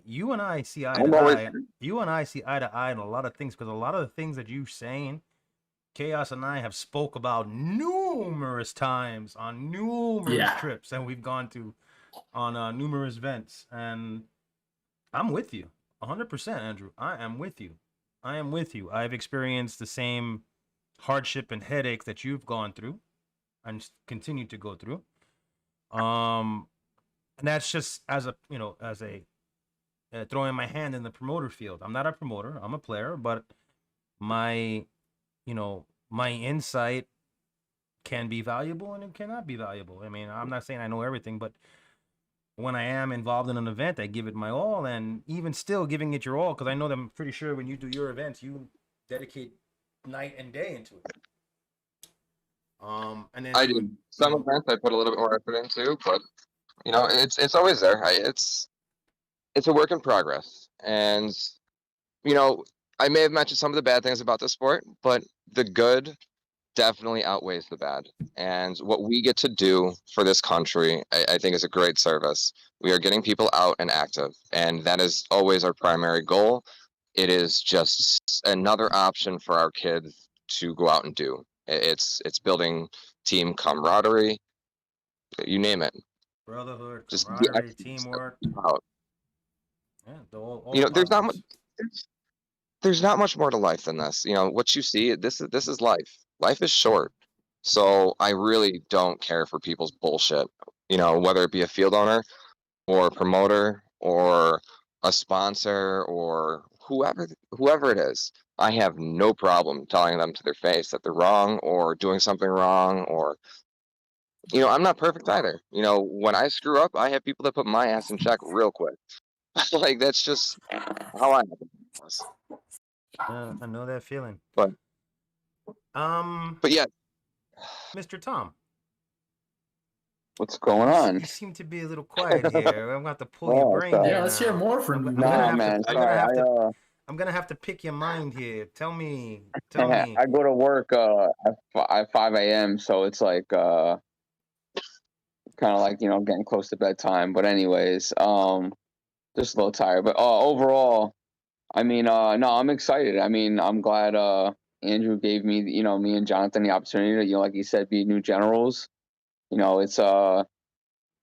you and I see eye to eye. You and I see eye to eye in a lot of things, because a lot of the things that you're saying, Chaos and I have spoke about numerous times on numerous trips, and we've gone to on numerous events, and I'm with you 100%, Andrew. I am with you. I've experienced the same hardship and headaches that you've gone through and continue to go through. And that's just as a throwing my hand in the promoter field. I'm not a promoter, I'm a player, but my insight can be valuable and it cannot be valuable. I mean, I'm not saying I know everything, but when I am involved in an event, I give it my all, and even still giving it your all, because I know that I'm pretty sure when you do your events, you dedicate night and day into it. And then I do some events I put a little bit more effort into, but it's always there. It's a work in progress, and I may have mentioned some of the bad things about the sport, but the good definitely outweighs the bad. And what we get to do for this country, I think, is a great service. We are getting people out and active, and that is always our primary goal. It is just another option for our kids to go out and do. It's building team camaraderie, you name it. Brotherhood, Just camaraderie, teamwork. Out. Yeah, there's not much more to life than this. What you see, this is life. Life is short. So I really don't care for people's bullshit, whether it be a field owner or a promoter or a sponsor or whoever it is. I have no problem telling them to their face that they're wrong or doing something wrong, or I'm not perfect either. When I screw up, I have people that put my ass in check real quick. Like, that's just how I am. I know that feeling. But yeah, Mr. Tom, what's going on? You seem to be a little quiet here. I'm going to have to pull your brain here. Yeah, let's hear more from you. I'm gonna have to pick your mind here. Tell me. I go to work at 5 a.m., so it's like kind of like getting close to bedtime. But anyways, just a little tired. But overall, I mean, no, I'm excited. I mean, I'm glad Andrew gave me, me and Johnathan, the opportunity to, like he said, be new generals. It's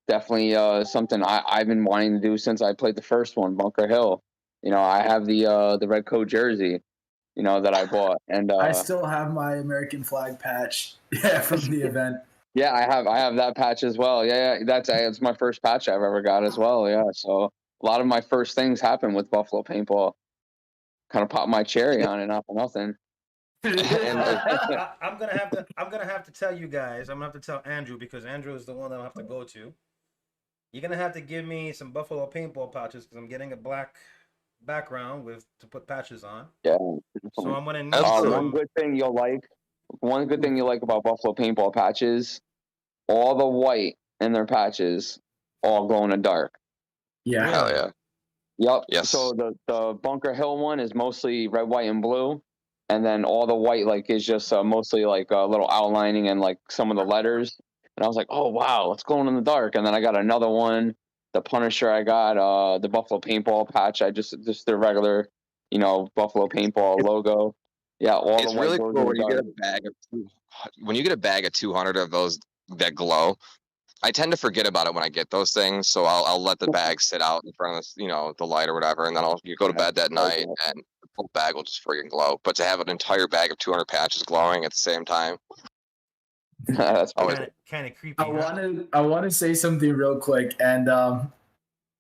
definitely something I've been wanting to do since I played the first one, Bunker Hill. I have the red coat jersey, that I bought, and I still have my American flag patch, from the event. Yeah, I have that patch as well. Yeah, that's my first patch I've ever got as well. Yeah, so a lot of my first things happen with Buffalo Paintball. Kind of pop my cherry on it, not for nothing. I'm gonna have to tell you guys. I'm gonna have to tell Andrew, because Andrew is the one that I'll have to go to. You're gonna have to give me some Buffalo Paintball patches, because I'm getting a black background to put patches on. Yeah. So I'm gonna need some. One good thing you'll like about Buffalo Paintball patches, all the white in their patches all glow in the dark. Yeah. Hell yeah. Yep. Yes. So the Bunker Hill one is mostly red, white, and blue, and then all the white is just mostly like a little outlining and like some of the letters. And I was like, oh wow, it's glowing in the dark. And then I got another one, the Punisher. I got the Buffalo Paintball patch. I just the regular, Buffalo Paintball logo. Yeah, it's really cool when you get a bag of 200 of those that glow. I tend to forget about it when I get those things, so I'll let the bag sit out in front of the light or whatever, and then you go to bed that night and the whole bag will just freaking glow. But to have an entire bag of 200 patches glowing at the same time, that's kind of creepy. I want to say something real quick, and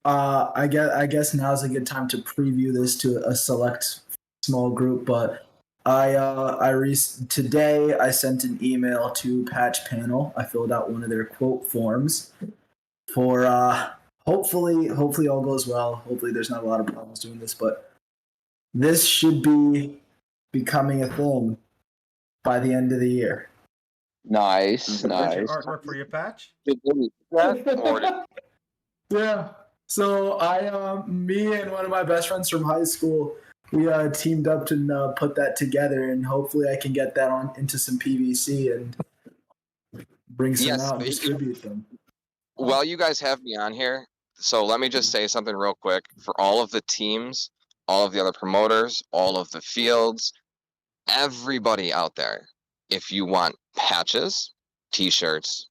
I guess now's a good time to preview this to a select small group, but today I sent an email to Patch Panel. I filled out one of their quote forms for hopefully all goes well. Hopefully there's not a lot of problems doing this, but this should be becoming a thing by the end of the year. Nice, Is that nice. your artwork for your patch? Yeah. So me and one of my best friends from high school, we teamed up to put that together, and hopefully I can get that on into some PVC and bring some out and distribute them. Well, you guys have me on here, so let me just say something real quick. For all of the teams, all of the other promoters, all of the fields, everybody out there, if you want patches, t-shirts,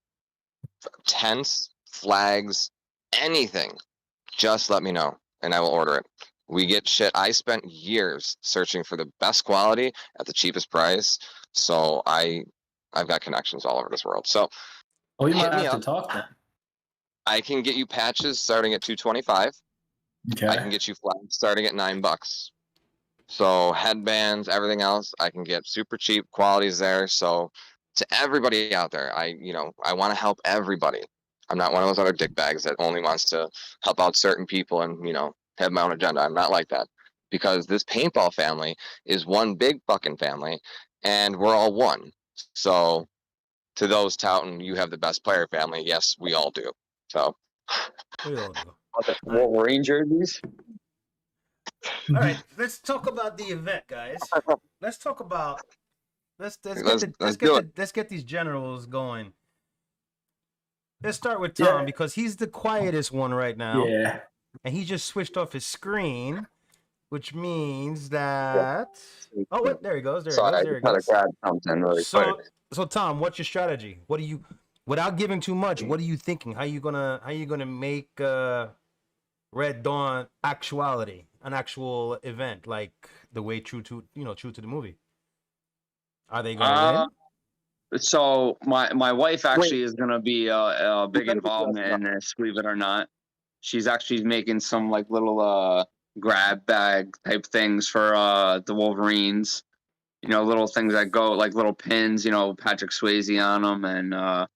tents, flags, anything, just let me know and I will order it. We get shit. I spent years searching for the best quality at the cheapest price, so I've got connections all over this world. So Oh, you hit might me have to up. talk then. I can get you patches starting at $225. Okay. I can get you flags starting at $9. So headbands, everything else, I can get super cheap qualities there. So to everybody out there, I want to help everybody. I'm not one of those other dickbags that only wants to help out certain people and, have my own agenda. I'm not like that, because this paintball family is one big fucking family and we're all one. So to those touting, you have the best player family. Yes, we all do. So We all do. Wolverine jerseys. All right, let's talk about the event, guys. Let's talk about let's get these generals going. Let's start with Tom because he's the quietest one right now. Yeah. And he just switched off his screen, which means that oh wait, there he goes. There he goes. So Tom, what's your strategy? What do you, without giving too much, what are you thinking? How you gonna make Red Dawn actuality, an actual event, like the way true to the movie? Are they gonna win? So my wife actually is gonna be a big involvement in this, believe it or not. She's actually making some like little grab bag type things for the Wolverines. Little things that go like little pins, Patrick Swayze on them, and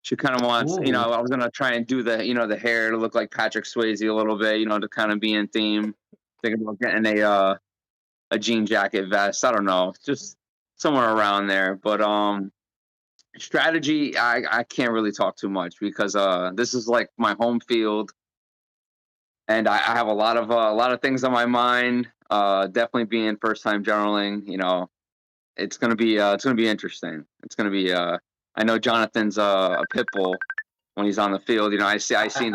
she kind of wants, Ooh. I was gonna try and do the, the hair to look like Patrick Swayze a little bit, to kind of be in theme. Thinking about getting a jean jacket vest. I don't know, just somewhere around there. But strategy, I can't really talk too much because this is like my home field, and I have a lot of things on my mind. Definitely being first time generaling, it's gonna be interesting. It's gonna be I know Johnathan's a pit bull when he's on the field. I seen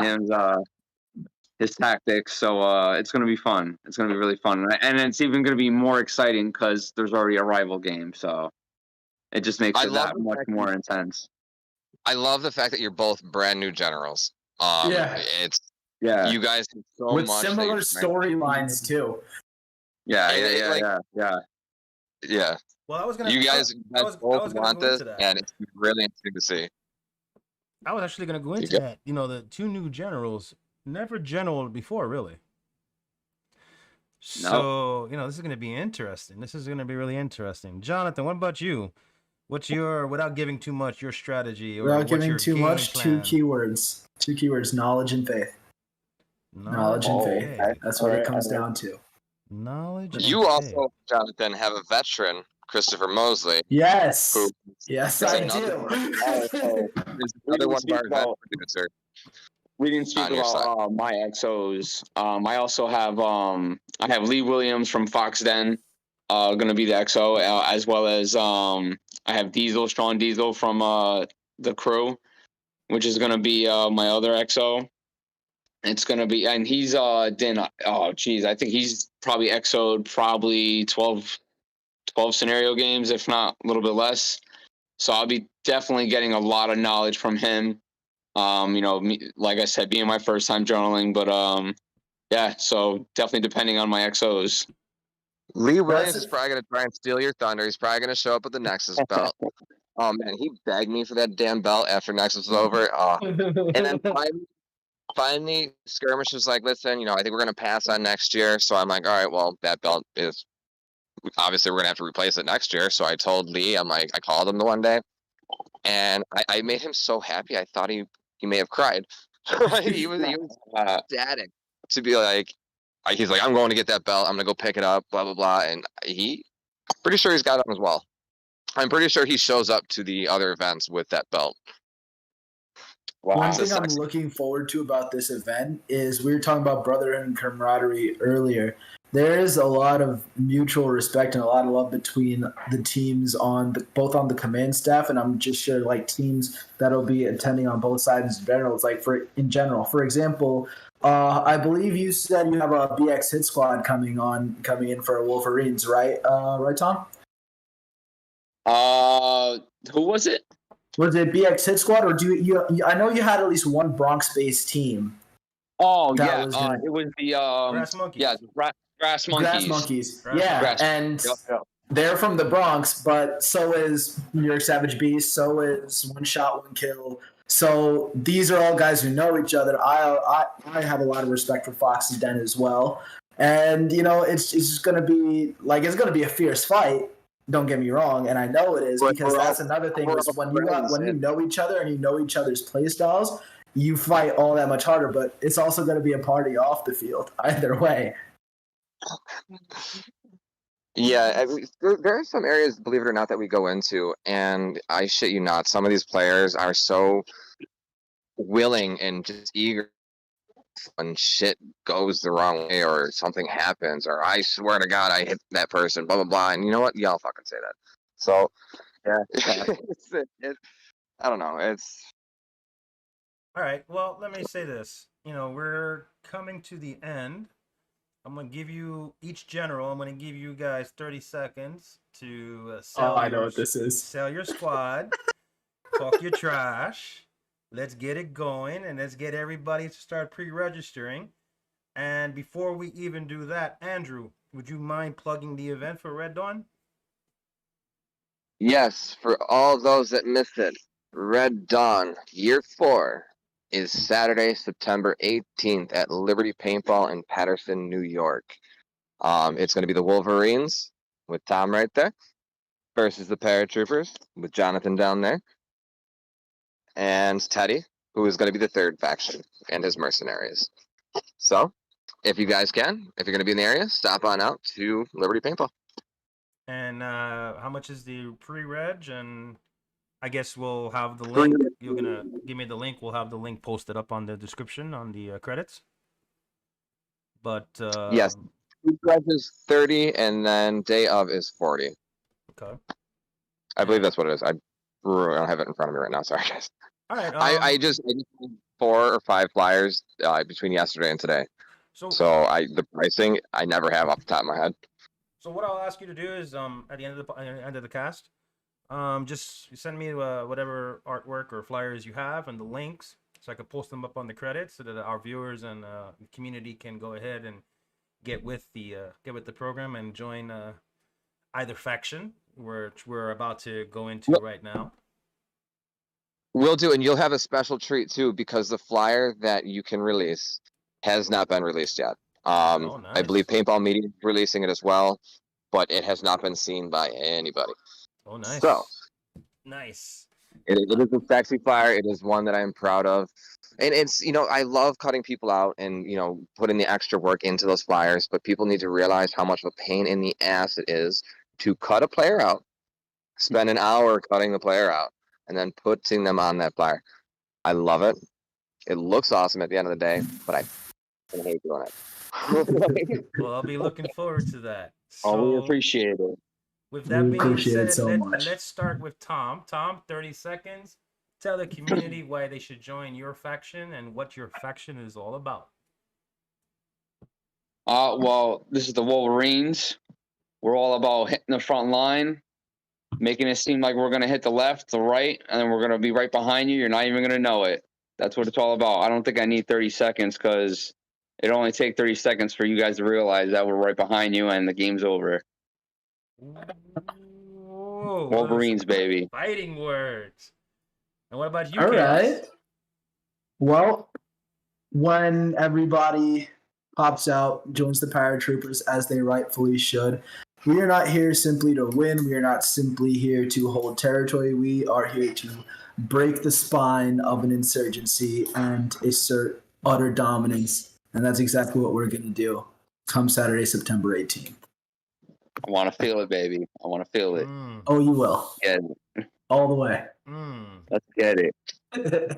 his tactics, so it's gonna be fun. It's gonna be really fun, and it's even gonna be more exciting because there's already a rival game, so it just makes it that much more intense. I love the fact that you're both brand new generals. It's you guys have so with much similar storylines too. Yeah. Well, I was gonna. You guys both want this, that. and it's really interesting to see. I was actually gonna go into that. The two new generals never generaled before, really. So this is gonna be interesting. This is gonna be really interesting. Johnathan, what about you? What's your, without giving too much, your strategy? Without giving too much, two keywords: knowledge and faith. Knowledge and faith. That's what it comes down to. Knowledge. You also, Johnathan, have a veteran, Christopher Mosley. Yes. Yes, I do. Another one of our vet producer. We didn't speak about my XOs. I also have I have Lee Williams from Fox Den, going to be the XO, as well as I have Sean Diesel from the Crew, which is going to be my other XO. It's going to be, and he's Den. Oh, geez, I think he's probably XO'd 12 scenario games, if not a little bit less. So I'll be definitely getting a lot of knowledge from him. Like I said, being my first time journaling, but so definitely depending on my XOs. Lee Williams is probably going to try and steal your thunder. He's probably going to show up with the Nexus belt. Oh man, he begged me for that damn belt after Nexus was over. And then finally, Skirmish was like, listen, I think we're going to pass on next year. So I'm like, all right, well, that belt is obviously we're going to have to replace it next year. So I told Lee, I called him the one day, and I made him so happy. I thought he may have cried. he was ecstatic to be like, he's like, I'm going to get that belt. I'm gonna go pick it up. Blah blah blah. And pretty sure he's got it as well. I'm pretty sure he shows up to the other events with that belt. Wow. One thing I'm looking forward to about this event is we were talking about brotherhood and camaraderie earlier. There is a lot of mutual respect and a lot of love between the teams both on the command staff, and I'm just sure like teams that'll be attending on both sides in general. It's like for example, I believe you said you have a BX hit squad coming in for Wolverines, right? Right, Tom? Who was it? Was it BX hit squad, or do you? I know you had at least one Bronx-based team. Oh That yeah, was it was the Grass Monkeys. yeah, Grass Monkeys. Grass Monkeys. Grass Yeah, Grass- and Yep. they're from the Bronx, but so is New York Savage Beast, so is One Shot, One Kill. So these are all guys who know each other. I have a lot of respect for Fox and Den as well. And, it's just going to be, it's going to be a fierce fight. Don't get me wrong, and I know it is, because that's another thing is when you know each other and you know each other's play styles, you fight all that much harder, but it's also going to be a party off the field, either way. Yeah, there are some areas, believe it or not, that we go into, and I shit you not, some of these players are so willing and just eager when shit goes the wrong way or something happens, or I swear to God I hit that person, blah blah blah, and you know what? Y'all fucking say that. So yeah, I don't know. It's All right. Well, let me say this. We're coming to the end. I'm going to give you each general. I'm going to give you guys 30 seconds to sell. I know what this is. Sell your squad. Talk your trash. Let's get it going, and let's get everybody to start pre-registering. And before we even do that, Andrew, would you mind plugging the event for Red Dawn? yes, for all those that missed it, Red Dawn Year 4 is Saturday, September 18th at Liberty Paintball in Patterson, New York. It's going to be the Wolverines with Tom right there versus the Paratroopers with Johnathan down there, and Teddy, who is going to be the third faction, and his mercenaries. So, if you guys can, if you're going to be in the area, stop on out to Liberty Paintball. And how much is the pre-reg? And I guess we'll have the link. You're going to give me the link. We'll have the link posted up on the description on the credits. But yes, pre-reg is 30, and then day of is 40. Okay. I believe that's what it is. I don't have it in front of me right now. Sorry, guys. All right. I just did 4 or 5 flyers between yesterday and today. So the pricing I never have off the top of my head. So what I'll ask you to do is at the end of the cast, just send me whatever artwork or flyers you have and the links, so I can post them up on the credits, so that our viewers and the community can go ahead and get with the program and join either faction, which we're about to go into right now. Will do, and you'll have a special treat too, because the flyer that you can release has not been released yet. Nice. I believe Paintball Media is releasing it as well, but it has not been seen by anybody. Oh, nice. So, nice. It is a sexy flyer. It is one that I'm proud of. And it's, I love cutting people out and, putting the extra work into those flyers, but people need to realize how much of a pain in the ass it is to cut a player out, spend an hour cutting the player out, and then putting them on that flyer. I love it. It looks awesome at the end of the day, but I hate doing it. Well, I'll be looking forward to that. So, we appreciate it. With that being said, so let's start with Tom. Tom, 30 seconds. Tell the community why they should join your faction and what your faction is all about. Well, this is the Wolverines. We're all about hitting the front line, making it seem like we're going to hit the left, the right, and then we're going to be right behind you. You're not even going to know it. That's what it's all about. I don't think I need 30 seconds because it only take 30 seconds for you guys to realize that we're right behind you and the game's over. Whoa, Wolverines, baby. Fighting words. And what about you, All Chaos? right. Well, when everybody pops out, joins the paratroopers as they rightfully should, we are not here simply to win. We are not simply here to hold territory. We are here to break the spine of an insurgency and assert utter dominance. And that's exactly what we're going to do. come Saturday, September 18th. I want to feel it, baby. I want to feel it. Oh, you will. Yeah, All the way. let's get it. It's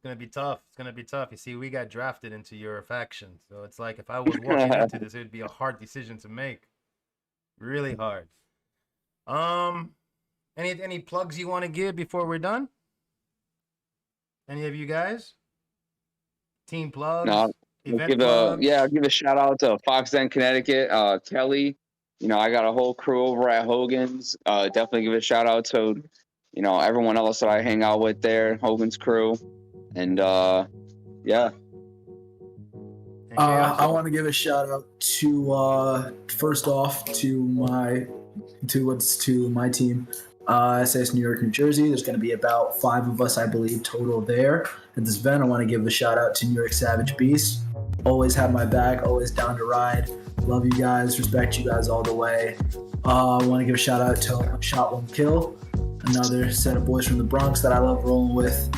gonna be tough. It's gonna be tough. You see, we got drafted into your faction, so it's like if I was walking into this, it would be a hard decision to make. Really hard. Any plugs you want to give before we're done? Any of you guys? Team plugs? No, Event plugs? I'll give a shout out to Fox Den Connecticut, Kelly. I got a whole crew over at Hogan's. Definitely give a shout out to, everyone else that I hang out with there, Hogan's crew. And yeah. I want to give a shout out to first off to my team, SAS New York, New Jersey. There's going to be about 5 of us, I believe, total there at this event. I want to give a shout out to New York Savage Beast. Always have my back, always down to ride. Love you guys, respect you guys all the way. I want to give a shout out to Shot One Kill, another set of boys from the Bronx that I love rolling with.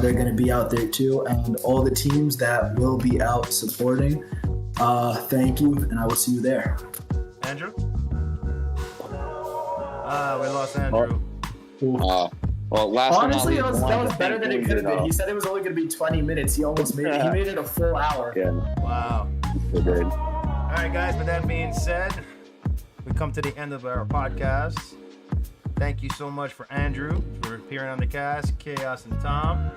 They're going to be out there too, and all the teams that will be out supporting. Thank you, and I will see you there. Andrew? We lost Andrew. Well, last Honestly, but not least, that was better than it could have been. He said it was only going to be 20 minutes. He almost made it. He made it a full hour. Yeah, Wow. it did. All right, guys, with that being said, we come to the end of our podcast. Thank you so much for Andrew for appearing on the cast, Chaos and Tom.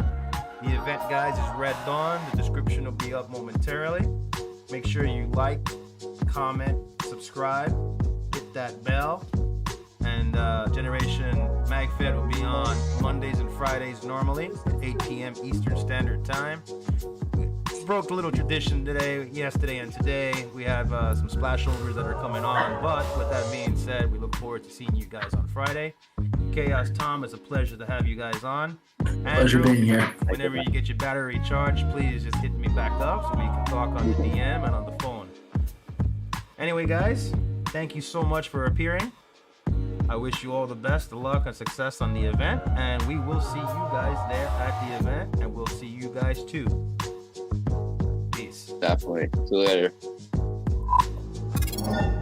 The event, guys, is Red Dawn. The description will be up momentarily. Make sure you like, comment, subscribe, hit that bell. And Generation Magfed will be on Mondays and Fridays normally at 8 p.m. Eastern Standard Time. We broke a little tradition yesterday and today. We have some splashovers that are coming on. But with that being said, we look forward to seeing you guys on Friday. Chaos Tom, it's a pleasure to have you guys on. Pleasure Andrew, being here. whenever you get your battery charged, please just hit me back up so we can talk on the DM and on the phone. Anyway, guys, thank you so much for appearing. I wish you all the best of luck and success on the event, and we will see you guys there at the event, and we'll see you guys too. Peace. Definitely. See you later.